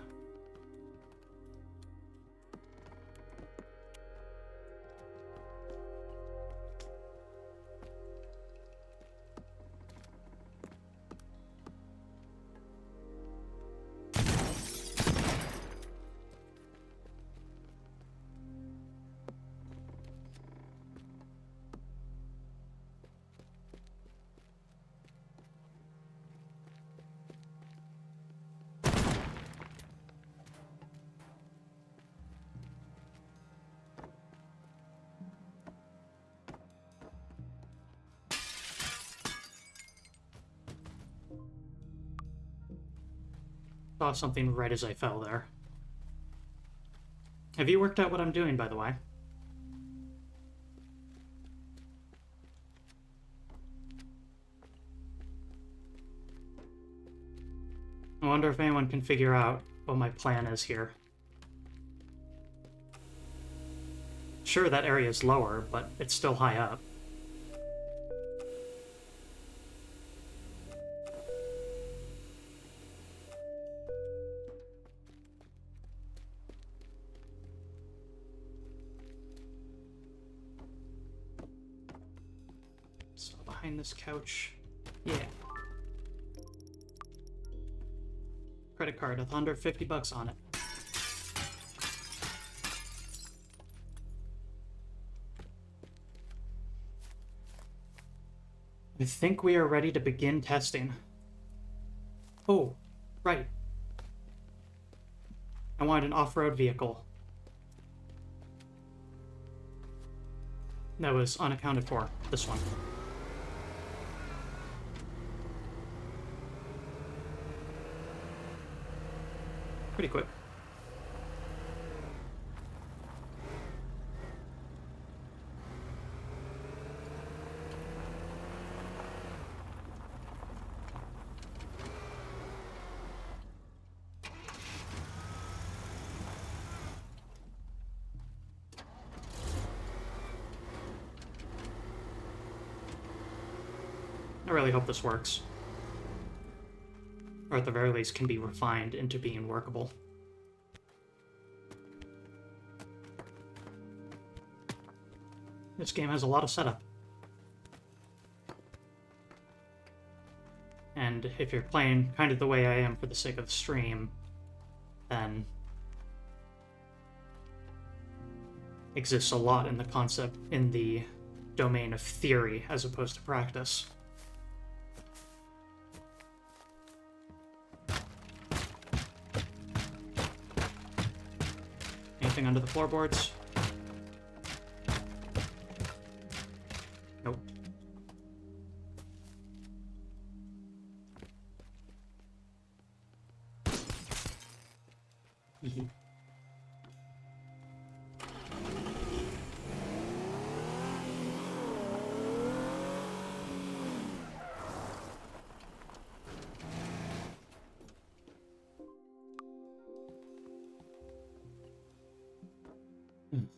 Saw something right as I fell there. Have you worked out what I'm doing, by the way? I wonder if anyone can figure out what my plan is here. Sure, that area is lower, but it's still high up. So behind this couch. Yeah. Credit card with under $50 on it. I think we are ready to begin testing. Oh, right. I wanted an off-road vehicle. That was unaccounted for. This one. Pretty quick. I really hope this works. Or at the very least can be refined into being workable. This game has a lot of setup. And if you're playing kind of the way I am for the sake of the stream, then exists a lot in the concept, in the domain of theory as opposed to practice. Anything under the floorboards? Nope.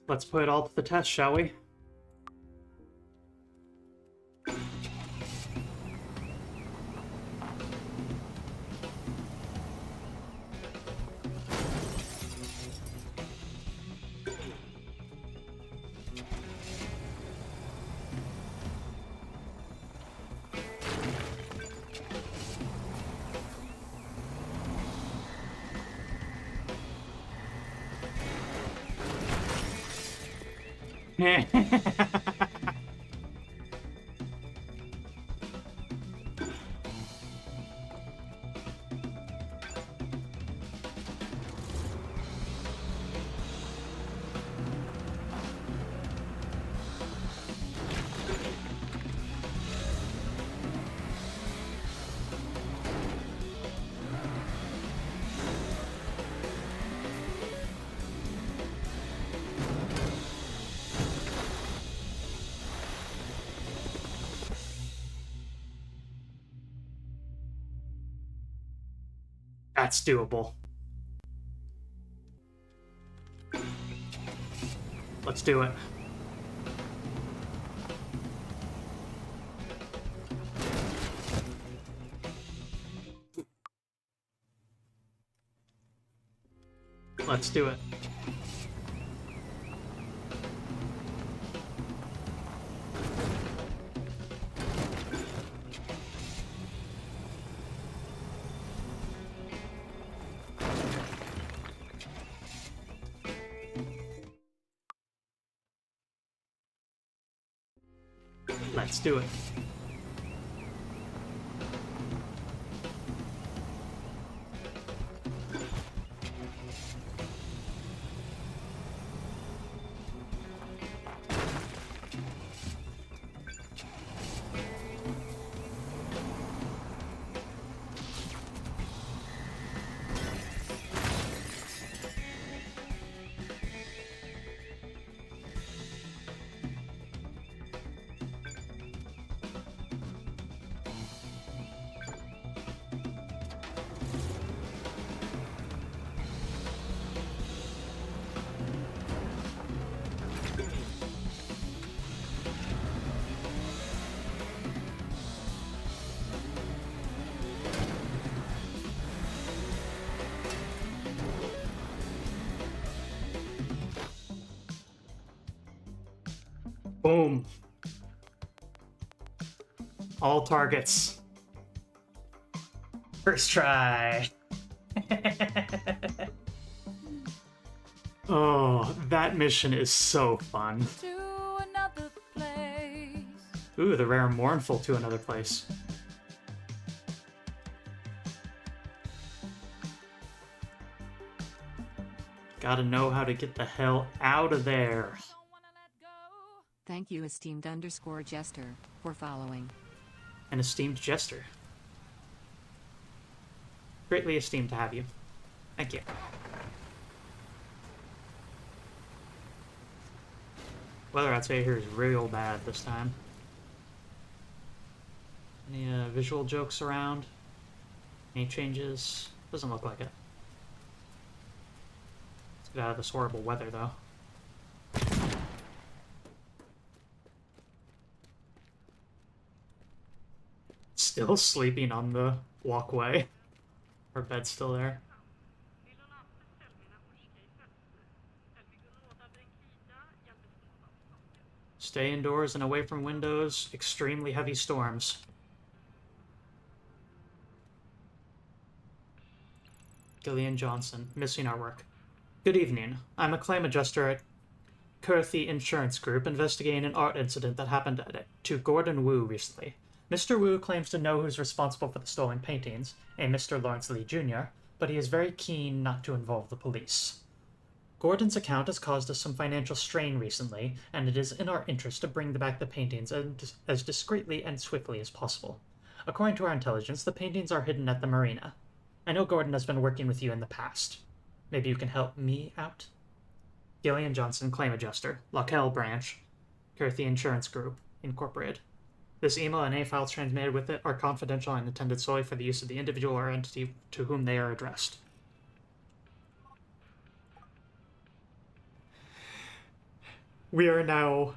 Let's put it all to the test, shall we? That's doable. Let's do it. Let's do it. Let's do it. Boom. All targets. First try. Oh, that mission is so fun. To another place. Ooh, the rare mournful to another place. Gotta know how to get the hell out of there. Don't wanna let go. Thank you, esteemed _ Jester, for following. An esteemed jester. Greatly esteemed to have you. Thank you. Weather outside here is real bad this time. Any visual jokes around? Any changes? Doesn't look like it. Let's get out of this horrible weather, though. Still sleeping on the walkway. Her bed's still there. Stay indoors and away from windows. Extremely heavy storms. Gillian Johnson, missing artwork. Good evening. I'm a claim adjuster at Kurthy Insurance Group investigating an art incident that happened to Gordon Wu recently. Mr. Wu claims to know who's responsible for the stolen paintings, a Mr. Lawrence Lee Jr., but he is very keen not to involve the police. Gordon's account has caused us some financial strain recently, and it is in our interest to bring back the paintings as discreetly and swiftly as possible. According to our intelligence, the paintings are hidden at the marina. I know Gordon has been working with you in the past. Maybe you can help me out? Gillian Johnson, Claim Adjuster, Lockel Branch, Kurthy Insurance Group, Incorporated. This email and any files transmitted with it are confidential and intended solely for the use of the individual or entity to whom they are addressed. We are now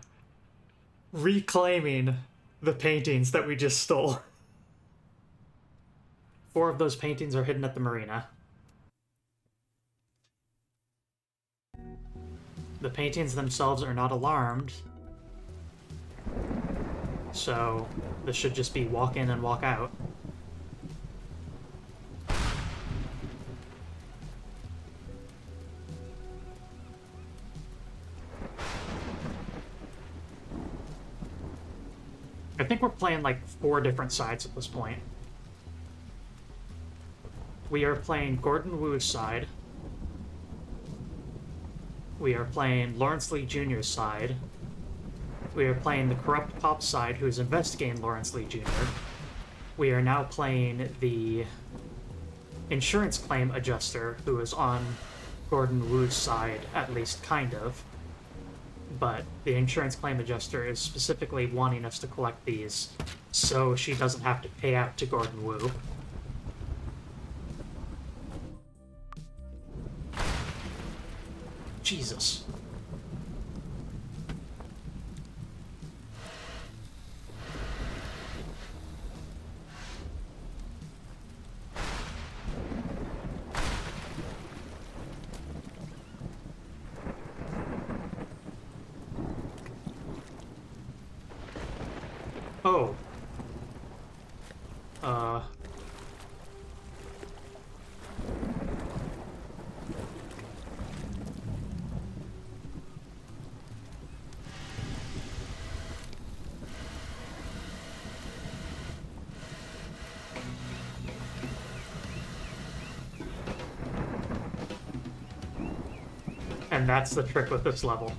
reclaiming the paintings that we just stole. 4 of those paintings are hidden at the marina. The paintings themselves are not alarmed, so this should just be walk in and walk out. I think we're playing like 4 different sides at this point. We are playing Gordon Wu's side. We are playing Lawrence Lee Jr.'s side. We are playing the corrupt cop side, who's investigating Lawrence Lee Jr. We are now playing the insurance claim adjuster, who is on Gordon Wu's side, at least kind of. But the insurance claim adjuster is specifically wanting us to collect these so she doesn't have to pay out to Gordon Wu. Jesus. Oh. And that's the trick with this level.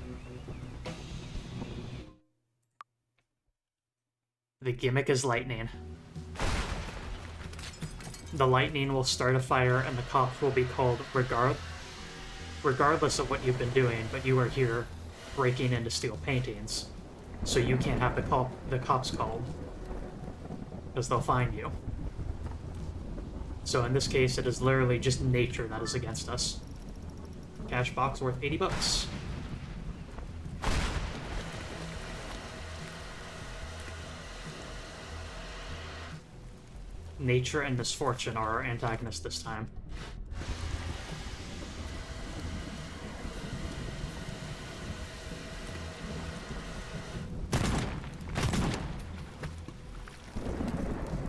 The gimmick is lightning. The lightning will start a fire and the cops will be called regardless of what you've been doing, but you are here breaking into steel paintings. So you can't have the cops called. Because they'll find you. So in this case, it is literally just nature that is against us. Cash box worth 80 bucks. Nature and misfortune are our antagonists this time.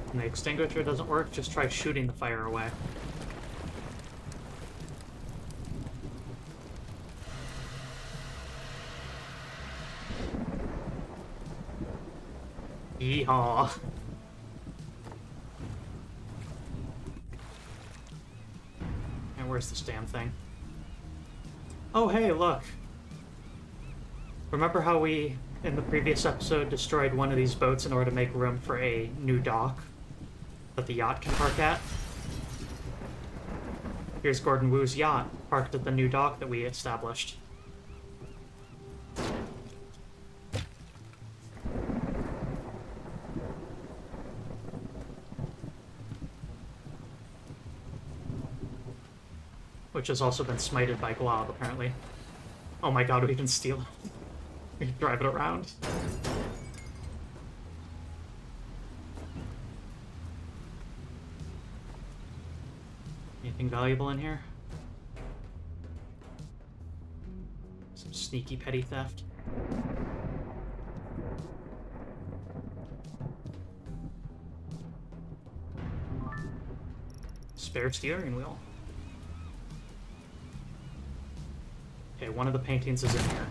When the extinguisher doesn't work, just try shooting the fire away. Yeehaw. And where's this damn thing? Oh, hey, look. Remember how we, in the previous episode, destroyed one of these boats in order to make room for a new dock that the yacht can park at? Here's Gordon Wu's yacht, parked at the new dock that we established. Which has also been smited by Glob, apparently. Oh my god, we can steal it. We can drive it around. Anything valuable in here? Some sneaky petty theft. Spare steering wheel. Okay, one of the paintings is in here.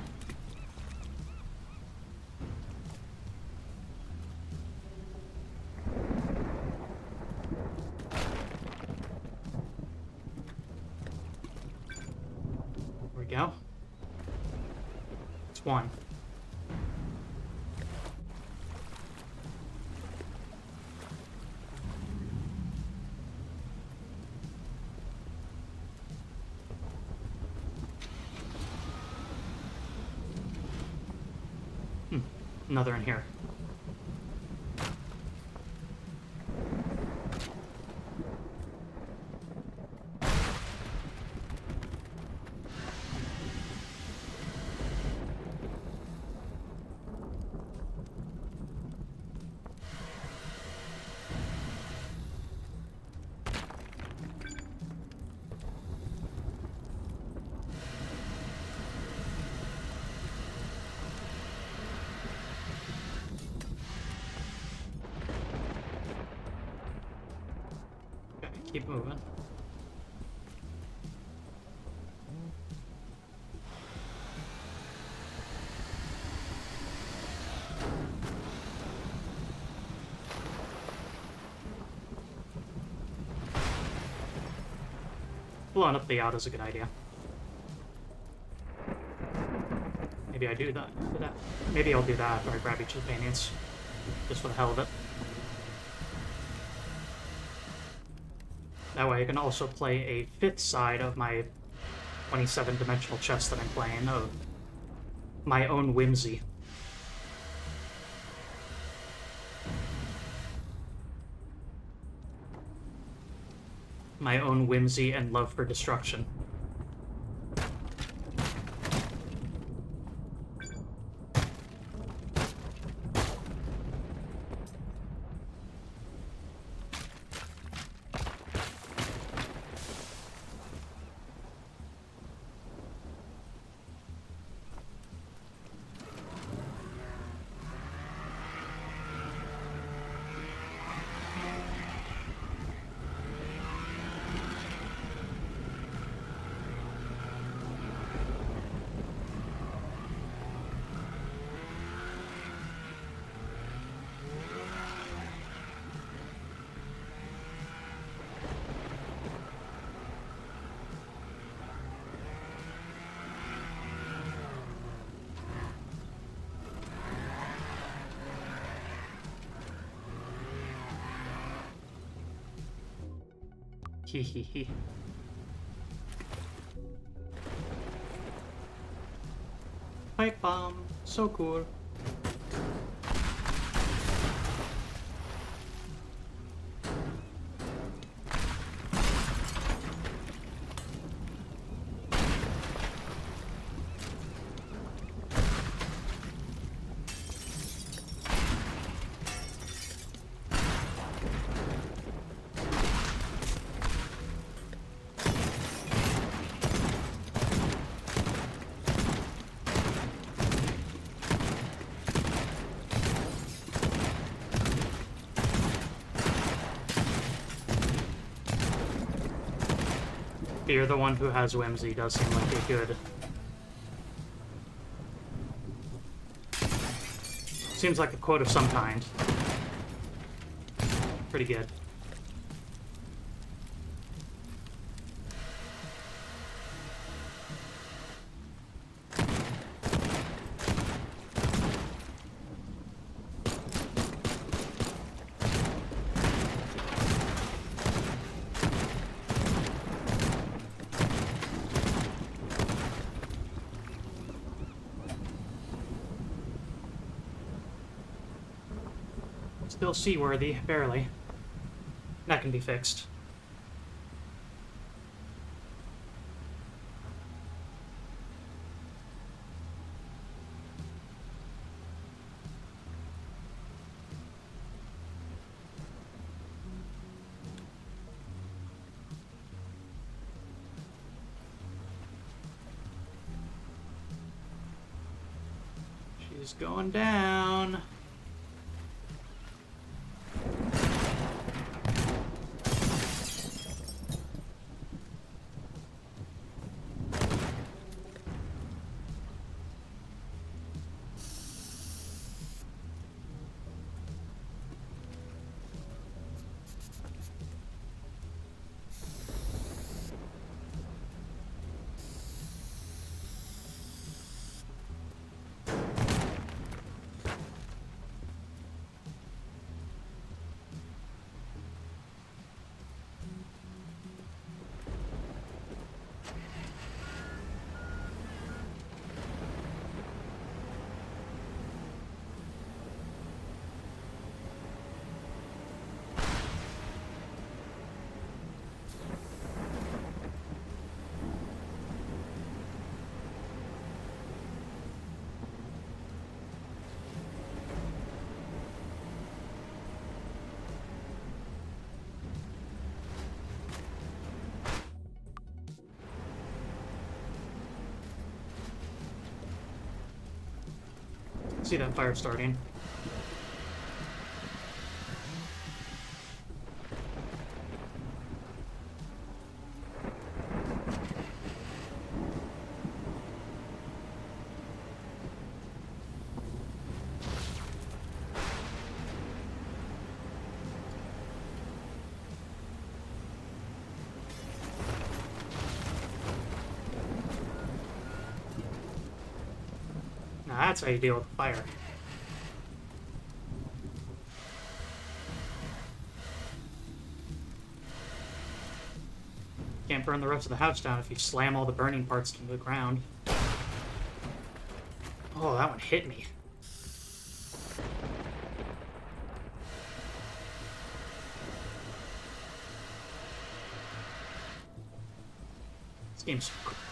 There we go. It's one. Another in here. Keep moving. Blowing up the yacht is a good idea. Maybe I do that. Maybe I'll do that after I grab each of the paintings. Just for the hell of it. That way I can also play a fifth side of my 27-dimensional chess that I'm playing of my own whimsy. My own whimsy and love for destruction. Hehehe. Pipe bomb. So cool. You're the one who has whimsy does seem like a good... Seems like a quote of some kind. Pretty good. Still seaworthy, barely. That can be fixed. She's going down. See that fire starting. Now that's how you deal with fire. Can't burn the rest of the house down if you slam all the burning parts into the ground. Oh, that one hit me.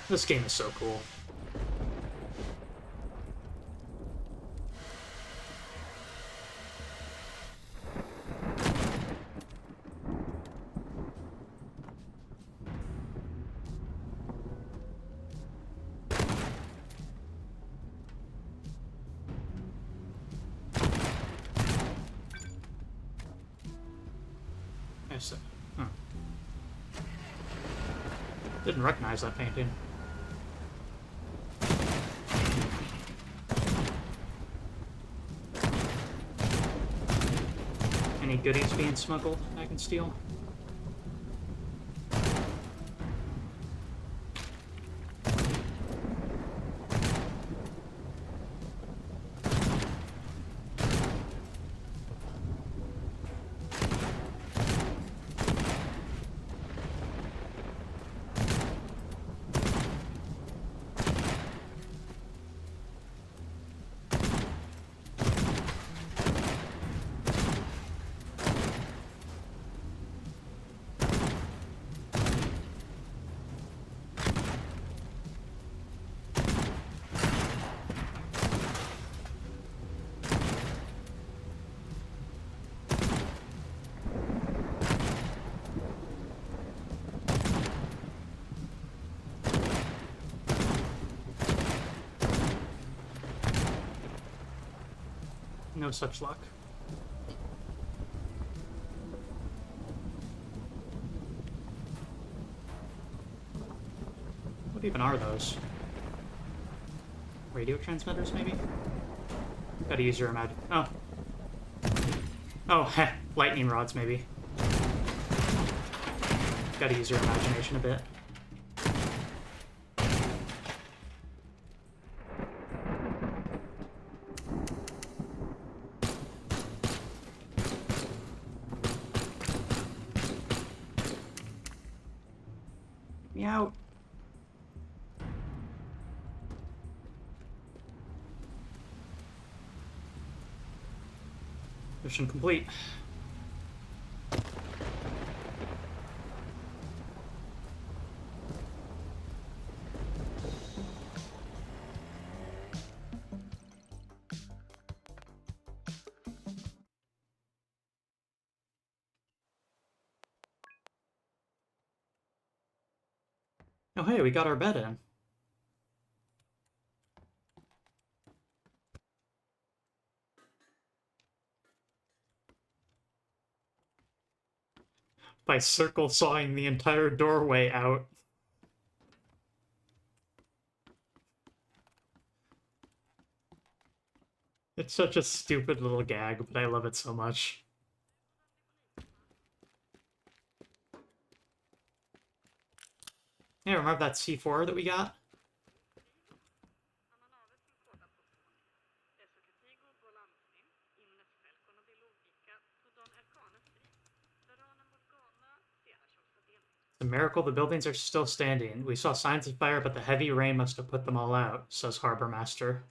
This game is so cool. Huh. Didn't recognize that painting. Any goodies being smuggled I can steal? No such luck. What even are those? Radio transmitters, maybe? Gotta use your imagine. Oh. Oh, heh. Lightning rods, maybe. Gotta use your imagination a bit. Meow. Mission complete. Oh hey, we got our bed in. By circle sawing the entire doorway out. It's such a stupid little gag, but I love it so much. Yeah, remember that C4 that we got? It's a miracle the buildings are still standing. We saw signs of fire, but the heavy rain must have put them all out, says Harbor Master.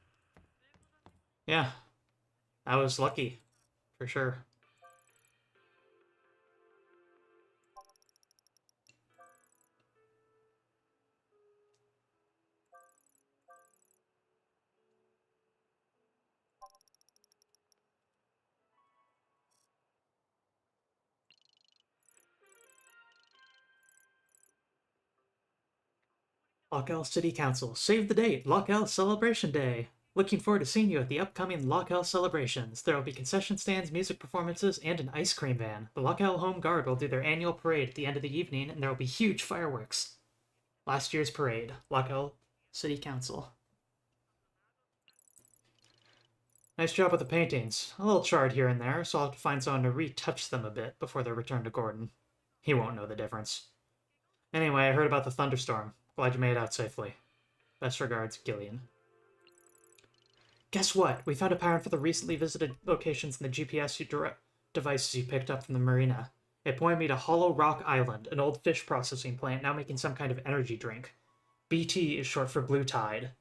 Yeah, I was lucky, for sure. Lockell City Council. Save the date! Lockell Celebration Day! Looking forward to seeing you at the upcoming Lockell celebrations. There will be concession stands, music performances, and an ice cream van. The Lockell Home Guard will do their annual parade at the end of the evening, and there will be huge fireworks. Last year's parade. Lockell City Council. Nice job with the paintings. A little charred here and there, so I'll have to find someone to retouch them a bit before they're returned to Gordon. He won't know the difference. Anyway, I heard about the thunderstorm. Glad you made it out safely. Best regards, Gillian. Guess what? We found a pattern for the recently visited locations in the GPS devices you picked up from the marina. It pointed me to Hollow Rock Island, an old fish processing plant now making some kind of energy drink. BT is short for Blue Tide.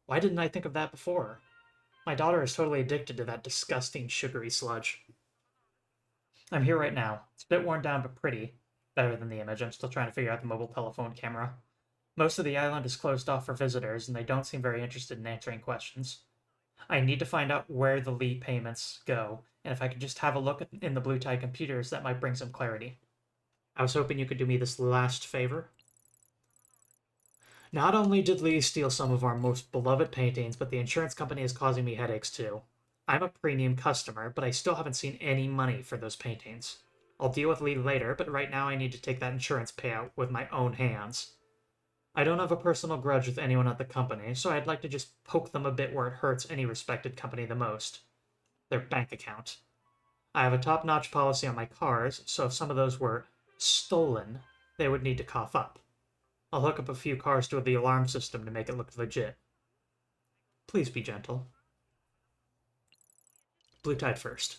Why didn't I think of that before? My daughter is totally addicted to that disgusting sugary sludge. I'm here right now. It's a bit worn down but pretty. Better than the image. I'm still trying to figure out the mobile telephone camera. Most of the island is closed off for visitors, and they don't seem very interested in answering questions. I need to find out where the lead payments go, and if I could just have a look in the Blue Tide computers, that might bring some clarity. I was hoping you could do me this last favor. Not only did Lee steal some of our most beloved paintings, but the insurance company is causing me headaches too. I'm a premium customer, but I still haven't seen any money for those paintings. I'll deal with Lee later, but right now I need to take that insurance payout with my own hands. I don't have a personal grudge with anyone at the company, so I'd like to just poke them a bit where it hurts any respected company the most. Their bank account. I have a top-notch policy on my cars, so if some of those were stolen, they would need to cough up. I'll hook up a few cars to the alarm system to make it look legit. Please be gentle. Blue Tide first.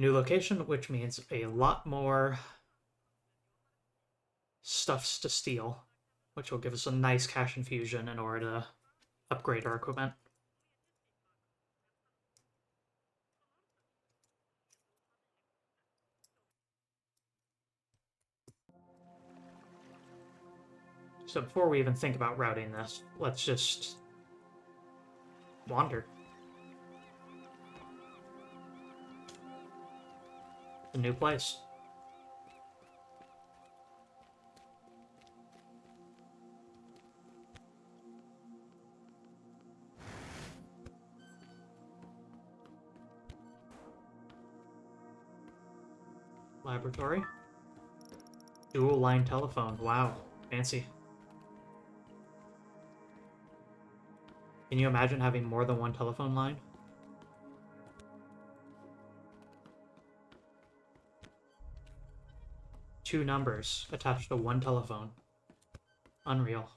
New location, which means a lot more stuffs to steal, which will give us a nice cash infusion in order to upgrade our equipment. So before we even think about routing this, let's just wander. A new place. Laboratory. Dual line telephone. Wow. Fancy. Can you imagine having more than one telephone line? Two numbers attached to one telephone. Unreal.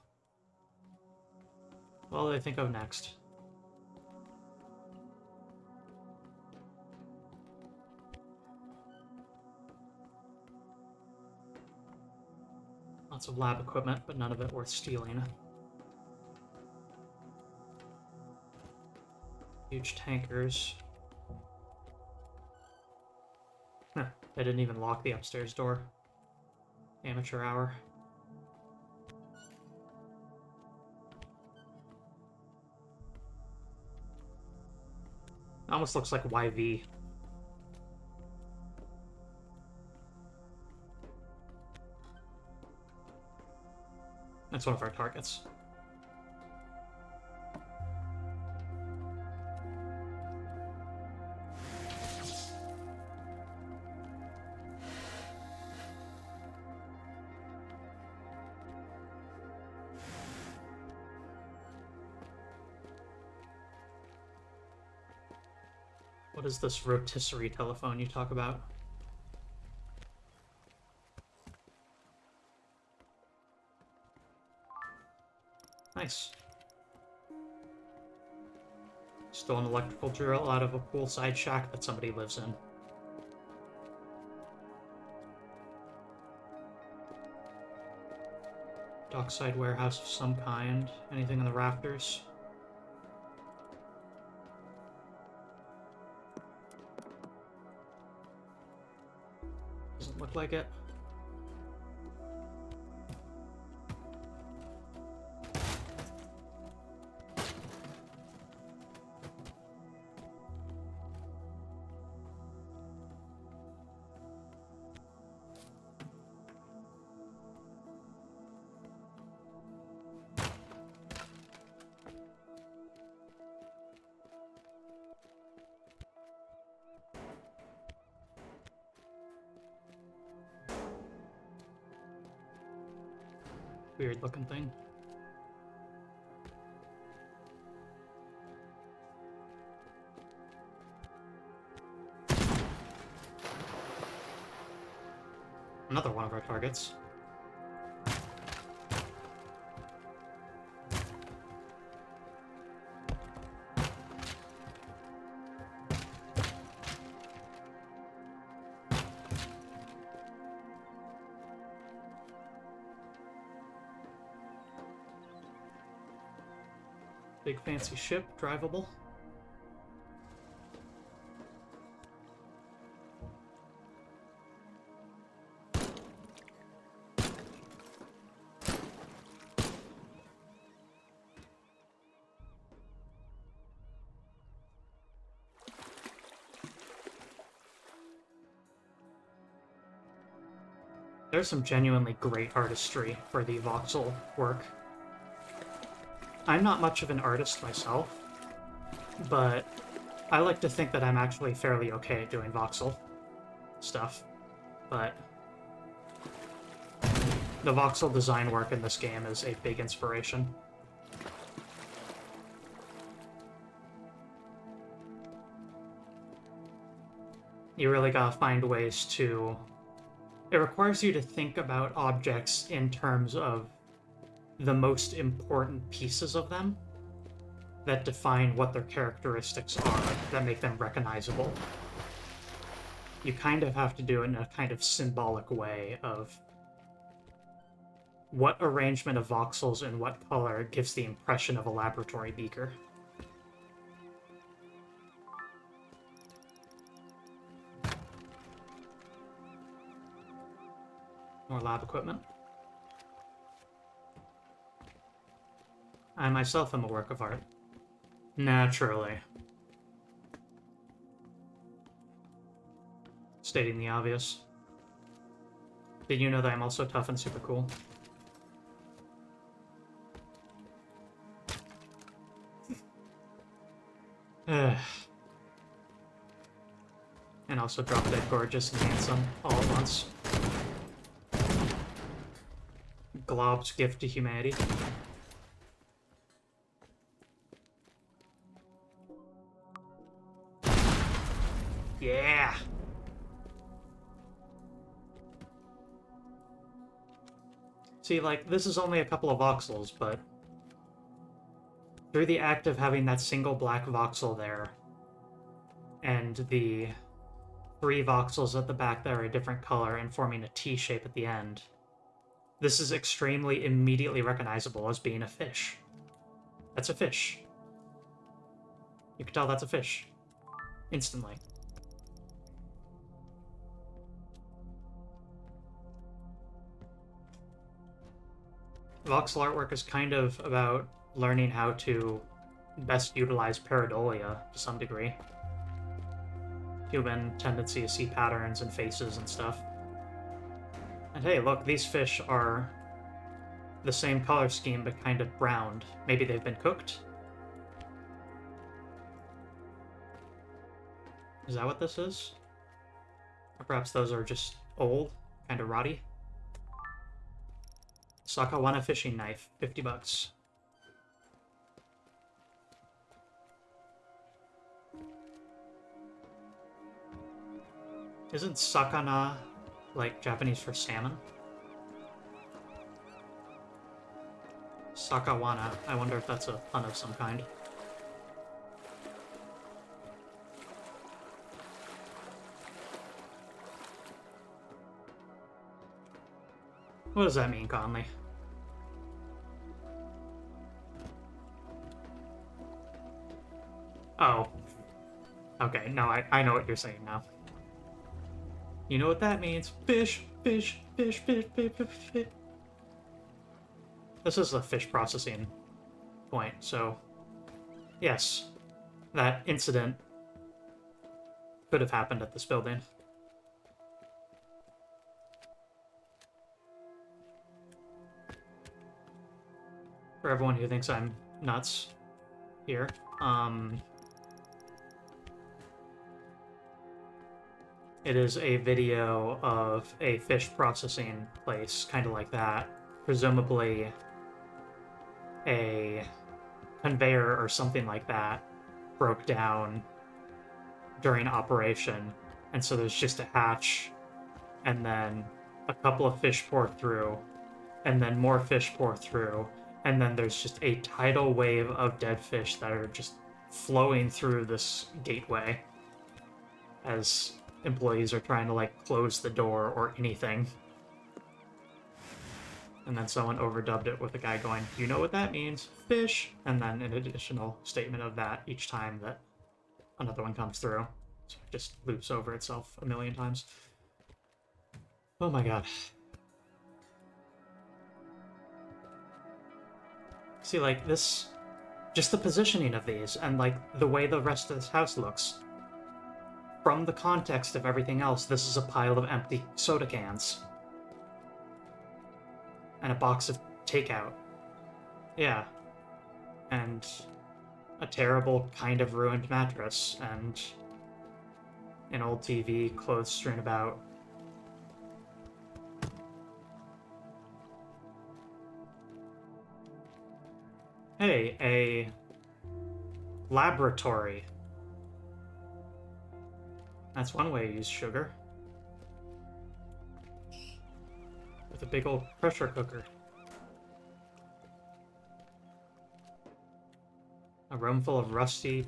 What do they think of next? Lots of lab equipment, but none of it worth stealing. Huge tankers. Huh, they didn't even lock the upstairs door. Amateur hour. Almost looks like YV. That's one of our targets. What is this rotisserie telephone you talk about? Nice. Stole an electrical drill out of a poolside shack that somebody lives in. Dockside warehouse of some kind. Anything in the rafters? Doesn't look like it. Weird looking thing. Another one of our targets. Big fancy ship, drivable. There's some genuinely great artistry for the voxel work. I'm not much of an artist myself, but I like to think that I'm actually fairly okay at doing voxel stuff. But the voxel design work in this game is a big inspiration. You really gotta find ways to... It requires you to think about objects in terms of the most important pieces of them that define what their characteristics are, that make them recognizable. You kind of have to do it in a kind of symbolic way of what arrangement of voxels in what color gives the impression of a laboratory beaker. More lab equipment. I myself am a work of art. Naturally. Stating the obvious. Did you know that I'm also tough and super cool? And also drop dead gorgeous and handsome all at once. Glob's gift to humanity. Yeah! See, like, this is only a couple of voxels, but through the act of having that single black voxel there, and the 3 voxels at the back that are a different color and forming a T shape at the end, this is extremely immediately recognizable as being a fish. That's a fish. You can tell that's a fish. Instantly. Voxel artwork is kind of about learning how to best utilize pareidolia to some degree. Human tendency to see patterns and faces and stuff. And hey, look, these fish are the same color scheme but kind of browned. Maybe they've been cooked? Is that what this is? Or perhaps those are just old, kind of rotty? Sakawana fishing knife, $50. Isn't sakana like Japanese for salmon? Sakawana. I wonder if that's a pun of some kind. What does that mean, Conley? Oh. Okay, no, I know what you're saying now. You know what that means. Fish, fish, fish, fish, fish, fish, fish. This is a fish processing point, so... Yes, that incident could have happened at this building. For everyone who thinks I'm nuts here, it is a video of a fish processing place, kind of like that. Presumably a conveyor or something like that broke down during operation, and so there's just a hatch, and then a couple of fish pour through, and then more fish pour through, and then there's just a tidal wave of dead fish that are just flowing through this gateway as employees are trying to, like, close the door or anything. And then someone overdubbed it with a guy going, "You know what that means? Fish!" And then an additional statement of that each time that another one comes through. So it just loops over itself a million times. Oh my god. See, like, this... Just the positioning of these, and, like, the way the rest of this house looks. From the context of everything else, this is a pile of empty soda cans. And a box of takeout. Yeah. And a terrible, kind of ruined mattress, and an old TV, clothes strewn about. Hey, a laboratory. That's one way to use sugar. With a big old pressure cooker. A room full of rusty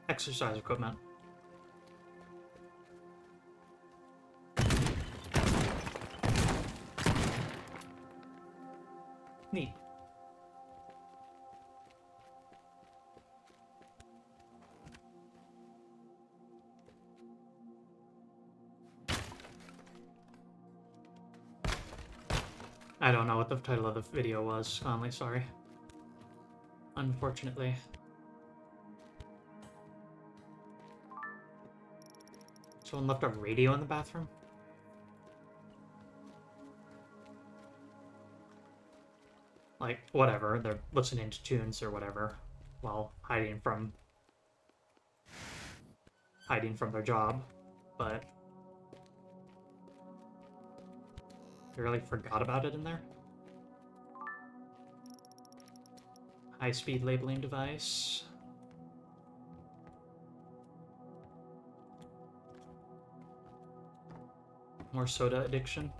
exercise equipment. Neat. I don't know what the title of the video was, Conley, sorry. Unfortunately. Someone left a radio in the bathroom? Like, whatever, they're listening to tunes or whatever, while hiding from their job, but they really forgot about it in there. High-speed labeling device. More soda addiction.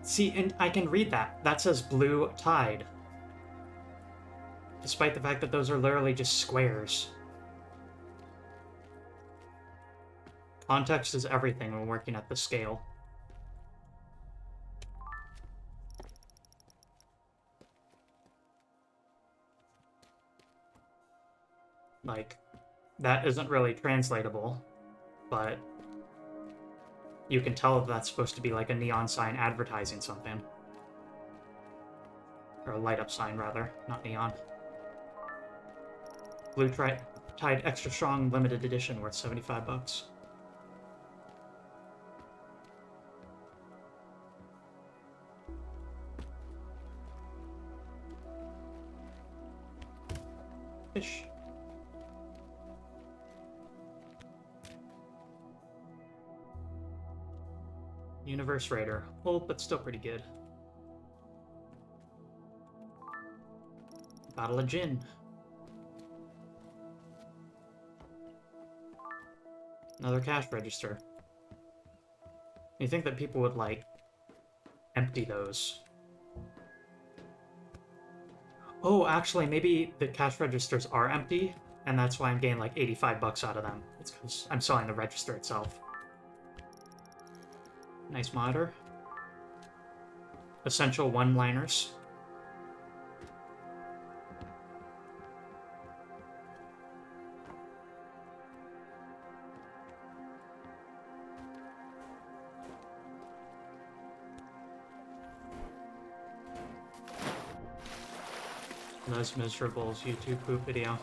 See, and I can read that. That says Blue Tide. Despite the fact that those are literally just squares. Context is everything when working at this scale. Like, that isn't really translatable, but you can tell that that's supposed to be like a neon sign advertising something. Or a light-up sign, rather, not neon. Blue Tide Extra Strong Limited Edition worth $75. Fish. Universe Raider. Old, but still pretty good. Bottle of gin. Another cash register. You think that people would, like, empty those. Oh, actually, maybe the cash registers are empty, and that's why I'm getting, like, $85 out of them. It's because I'm selling the register itself. Nice monitor. Essential one-liners. Those Miserables YouTube poop video.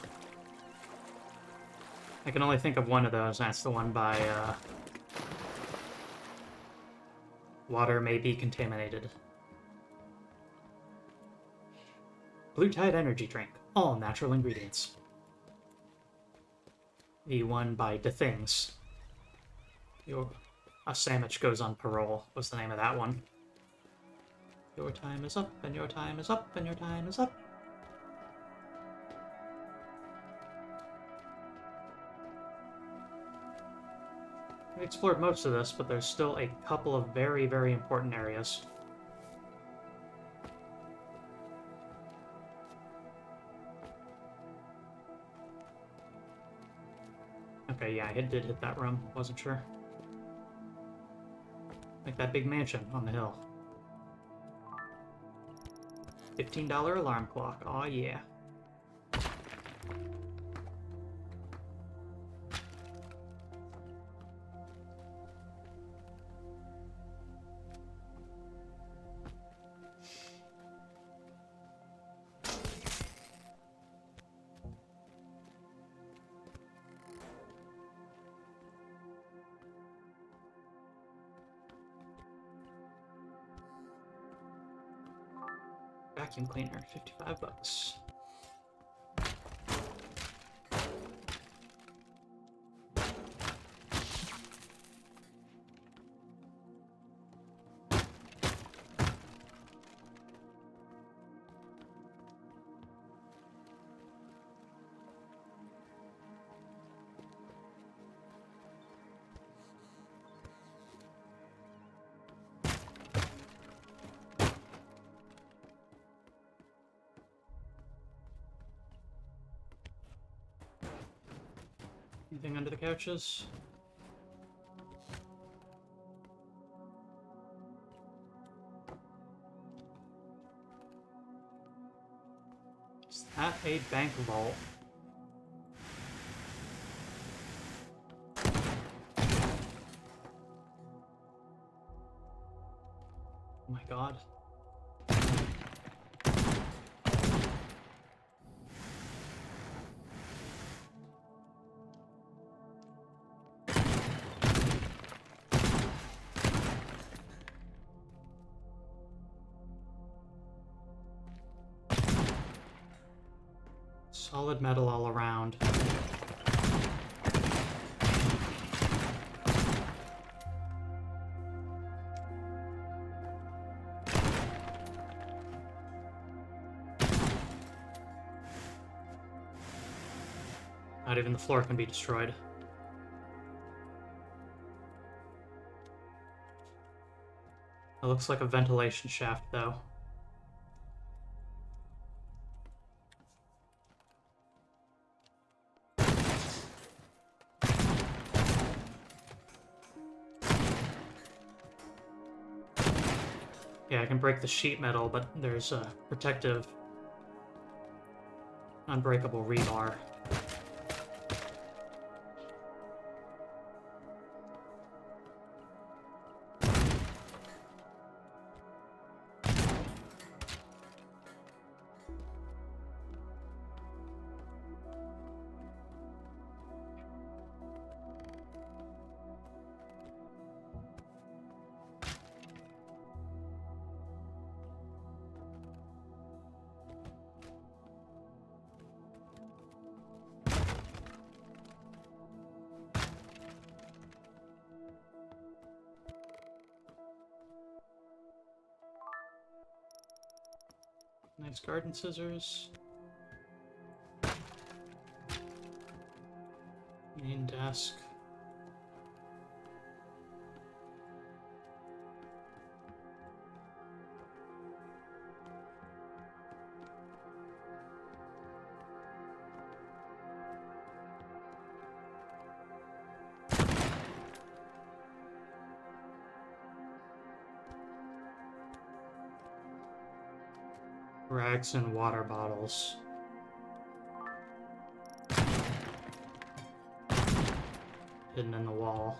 I can only think of one of those, and that's the one by, Water may be contaminated. Blue Tide Energy Drink. All natural ingredients. The one by The Things. The A Sandwich Goes on Parole was the name of that one. Your time is up, and your time is up, and your time is up. We explored most of this, but there's still a couple of very, very important areas. Okay, yeah, I did hit that room. Wasn't sure. Like that big mansion on the hill. $15 alarm clock. Aw, yeah. Vacuum cleaner, $55. Anything under the couches? Is that a bank vault? Oh my god. Solid metal all around. Not even the floor can be destroyed. It looks like a ventilation shaft, though. Yeah, I can break the sheet metal, but there's a protective, unbreakable rebar. Nice garden scissors. Main desk. Rags and water bottles. Hidden in the wall.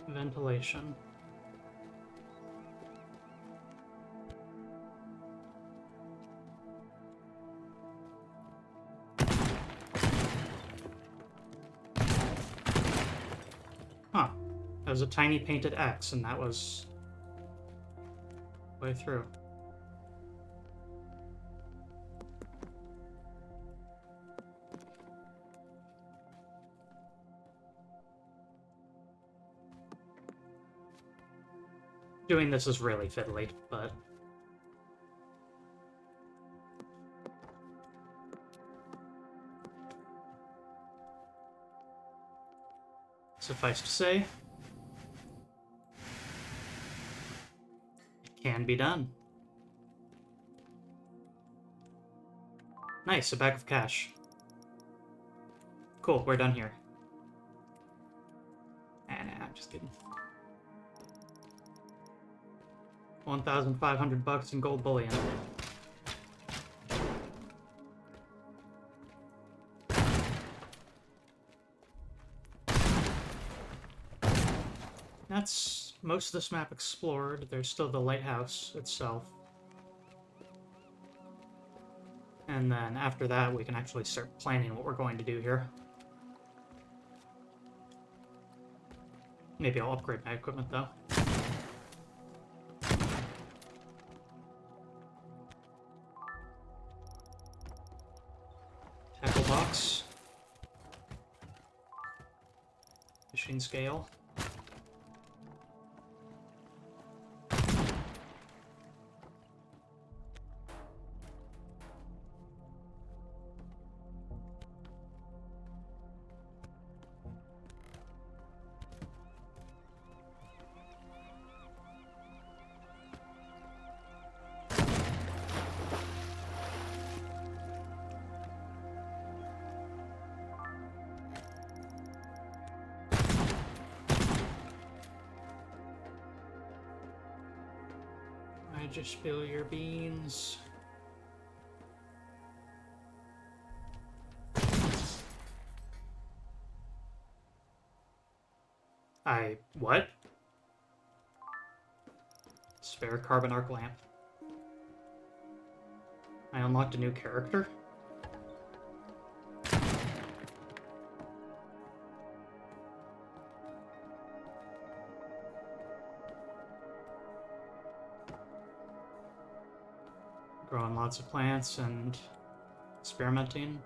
Ventilation. Huh. That was a tiny painted X, and that was way through. Doing this is really fiddly, but suffice to say, it can be done. Nice, a bag of cash. Cool, we're done here. Nah, I'm just kidding. 1,500 bucks in gold bullion. That's most of this map explored. There's still the lighthouse itself. And then after that, we can actually start planning what we're going to do here. Maybe I'll upgrade my equipment, though. Tackle box. Fishing scale. I just spill your beans. What? Spare carbon arc lamp. I unlocked a new character? Growing lots of plants and experimenting.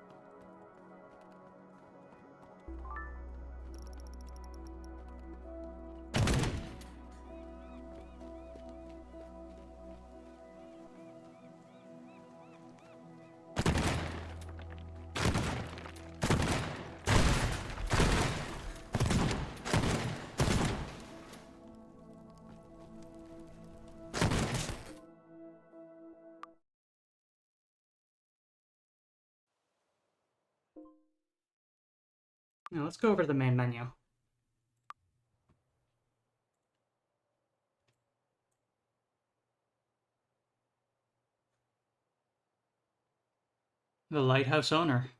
Now let's go over to the main menu. The lighthouse owner.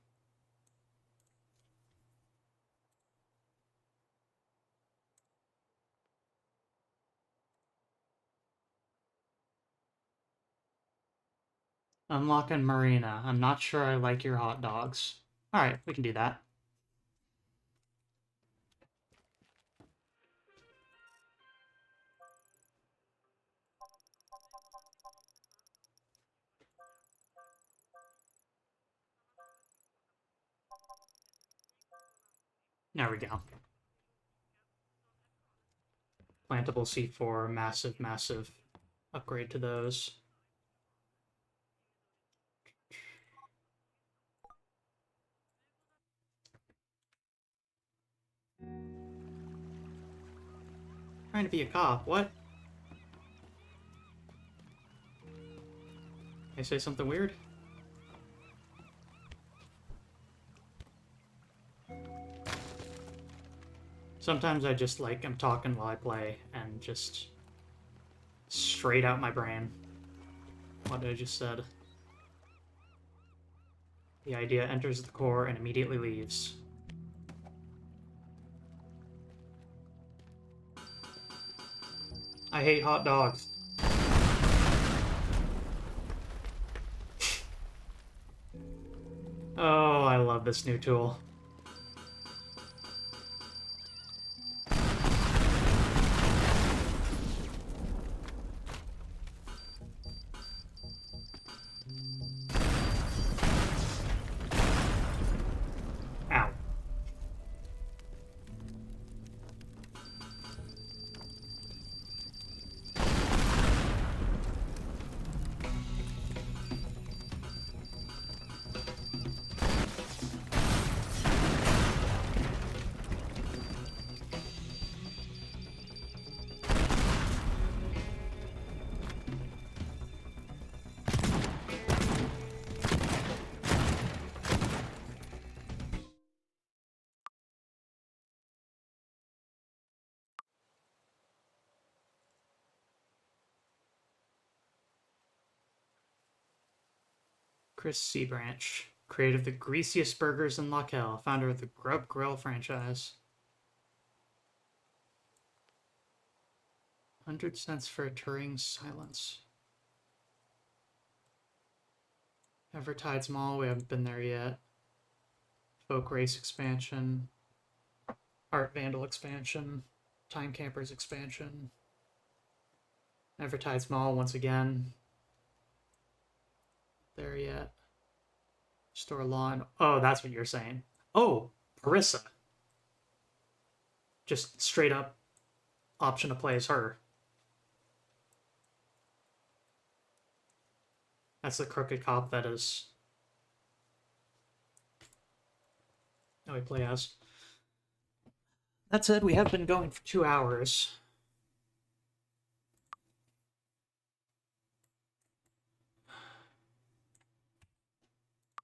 Unlocking Marina. I'm not sure I like your hot dogs. Alright, we can do that. There we go. Plantable C4, massive, massive upgrade to those. Trying to be a cop, what? Did I say something weird? Sometimes I just I'm talking while I play and just straight out my brain. What I just said. The idea enters the core and immediately leaves. I hate hot dogs. Oh, I love this new tool. Ow. Chris Seabranch, creator of the greasiest burgers in Lockell, founder of the Grub Grill franchise. 100 cents for a Turing silence. Evertides Mall, we haven't been there yet. Folk Race expansion. Art Vandal expansion. Time Campers expansion. Evertides Mall once again. There yet. Store lawn. Oh, that's what you're saying. Oh, Parissa. Just straight up option to play as her. That's the crooked cop that is. Now we play as. That said, we have been going for 2 hours.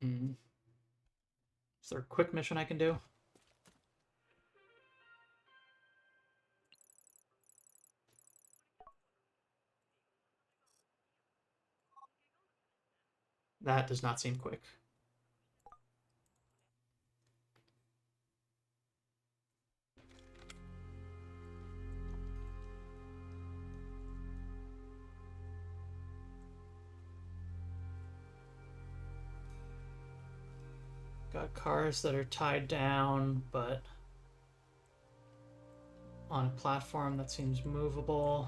Is there a quick mission I can do? That does not seem quick. Got cars that are tied down, but on a platform that seems movable.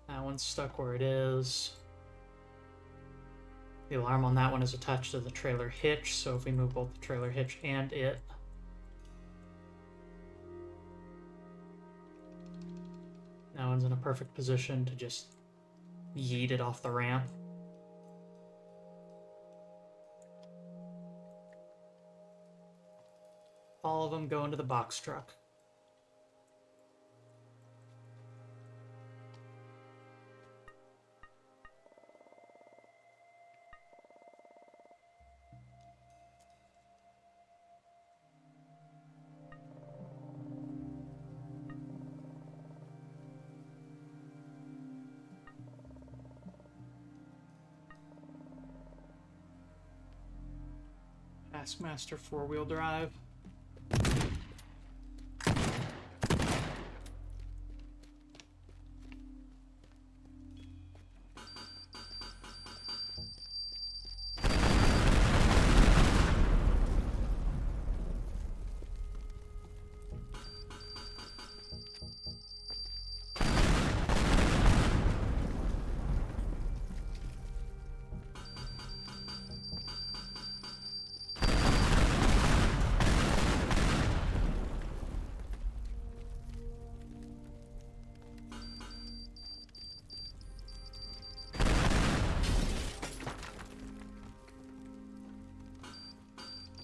That one's stuck where it is. The alarm on that one is attached to the trailer hitch, so if we move both the trailer hitch and it. That one's in a perfect position to just yeet it off the ramp. All of them go into the box truck. Taskmaster 4-wheel drive.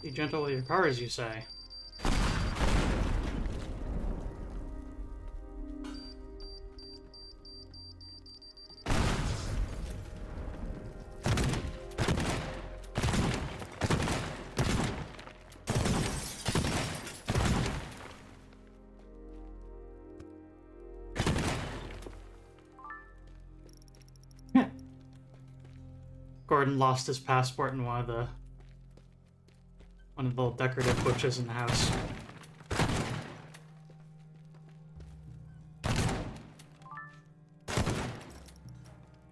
Be gentle with your cars, you say. Gordon lost his passport in one of the little decorative bushes in the house.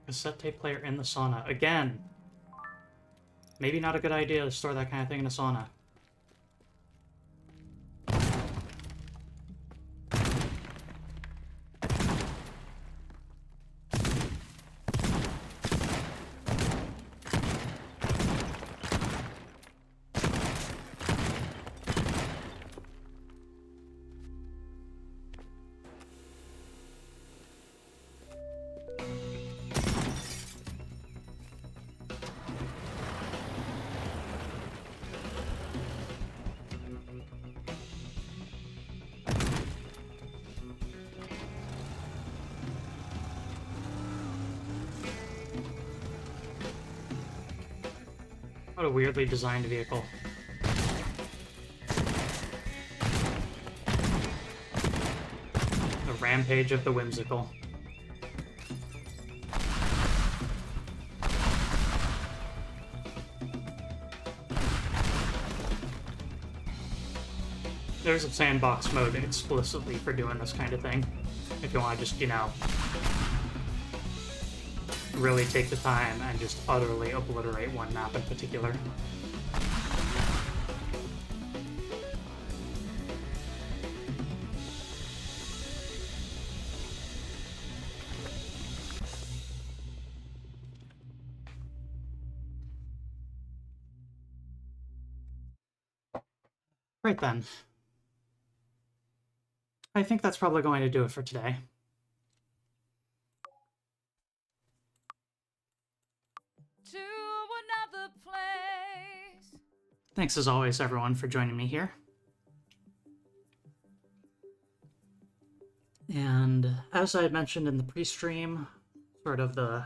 Cassette tape player in the sauna. Again, maybe not a good idea to store that kind of thing in a sauna. What a weirdly designed vehicle. The rampage of the whimsical. There's a sandbox mode explicitly for doing this kind of thing. If you want to just, you know, really take the time and just utterly obliterate one map in particular. Right then. I think that's probably going to do it for today. To another place. Thanks as always, everyone, for joining me here. And as I had mentioned in the pre-stream, sort of the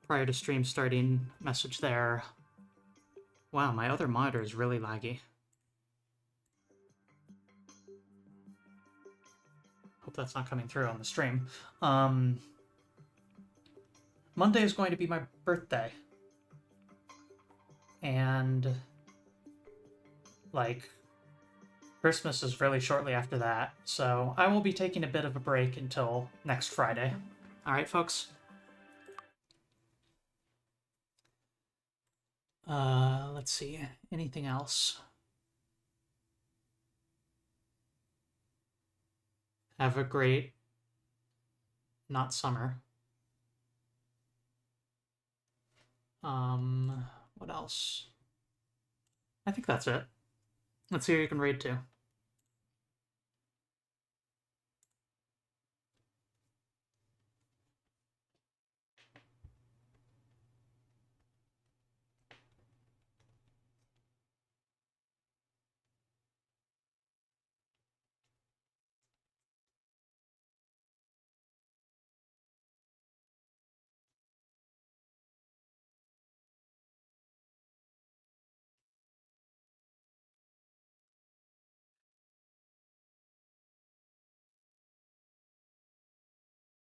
prior to stream starting message there. Wow, my other monitor is really laggy. Hope that's not coming through on the stream. Monday is going to be my birthday. And, like, Christmas is really shortly after that, so I will be taking a bit of a break until next Friday. Alright, folks? Let's see. Anything else? Have a great... not summer. What else? I think that's it. Let's see who you can raid to.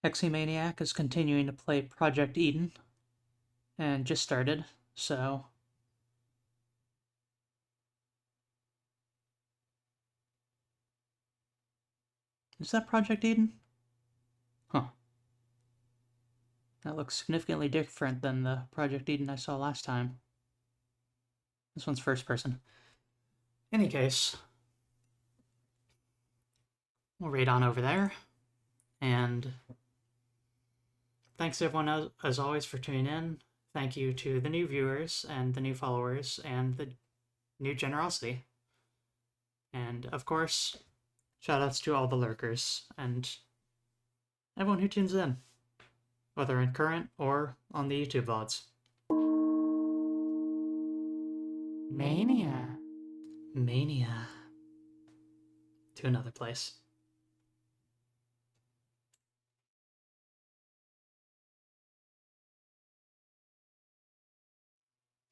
Hexymaniac is continuing to play Project Eden, and just started, so... Is that Project Eden? Huh. That looks significantly different than the Project Eden I saw last time. This one's first person. Any case, we'll raid on over there, and thanks everyone as always for tuning in. Thank you to the new viewers and the new followers and the new generosity. And of course, shoutouts to all the lurkers and everyone who tunes in, whether in current or on the YouTube VODs. Mania. Mania. To another place.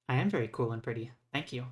I am very cool and pretty. Thank you.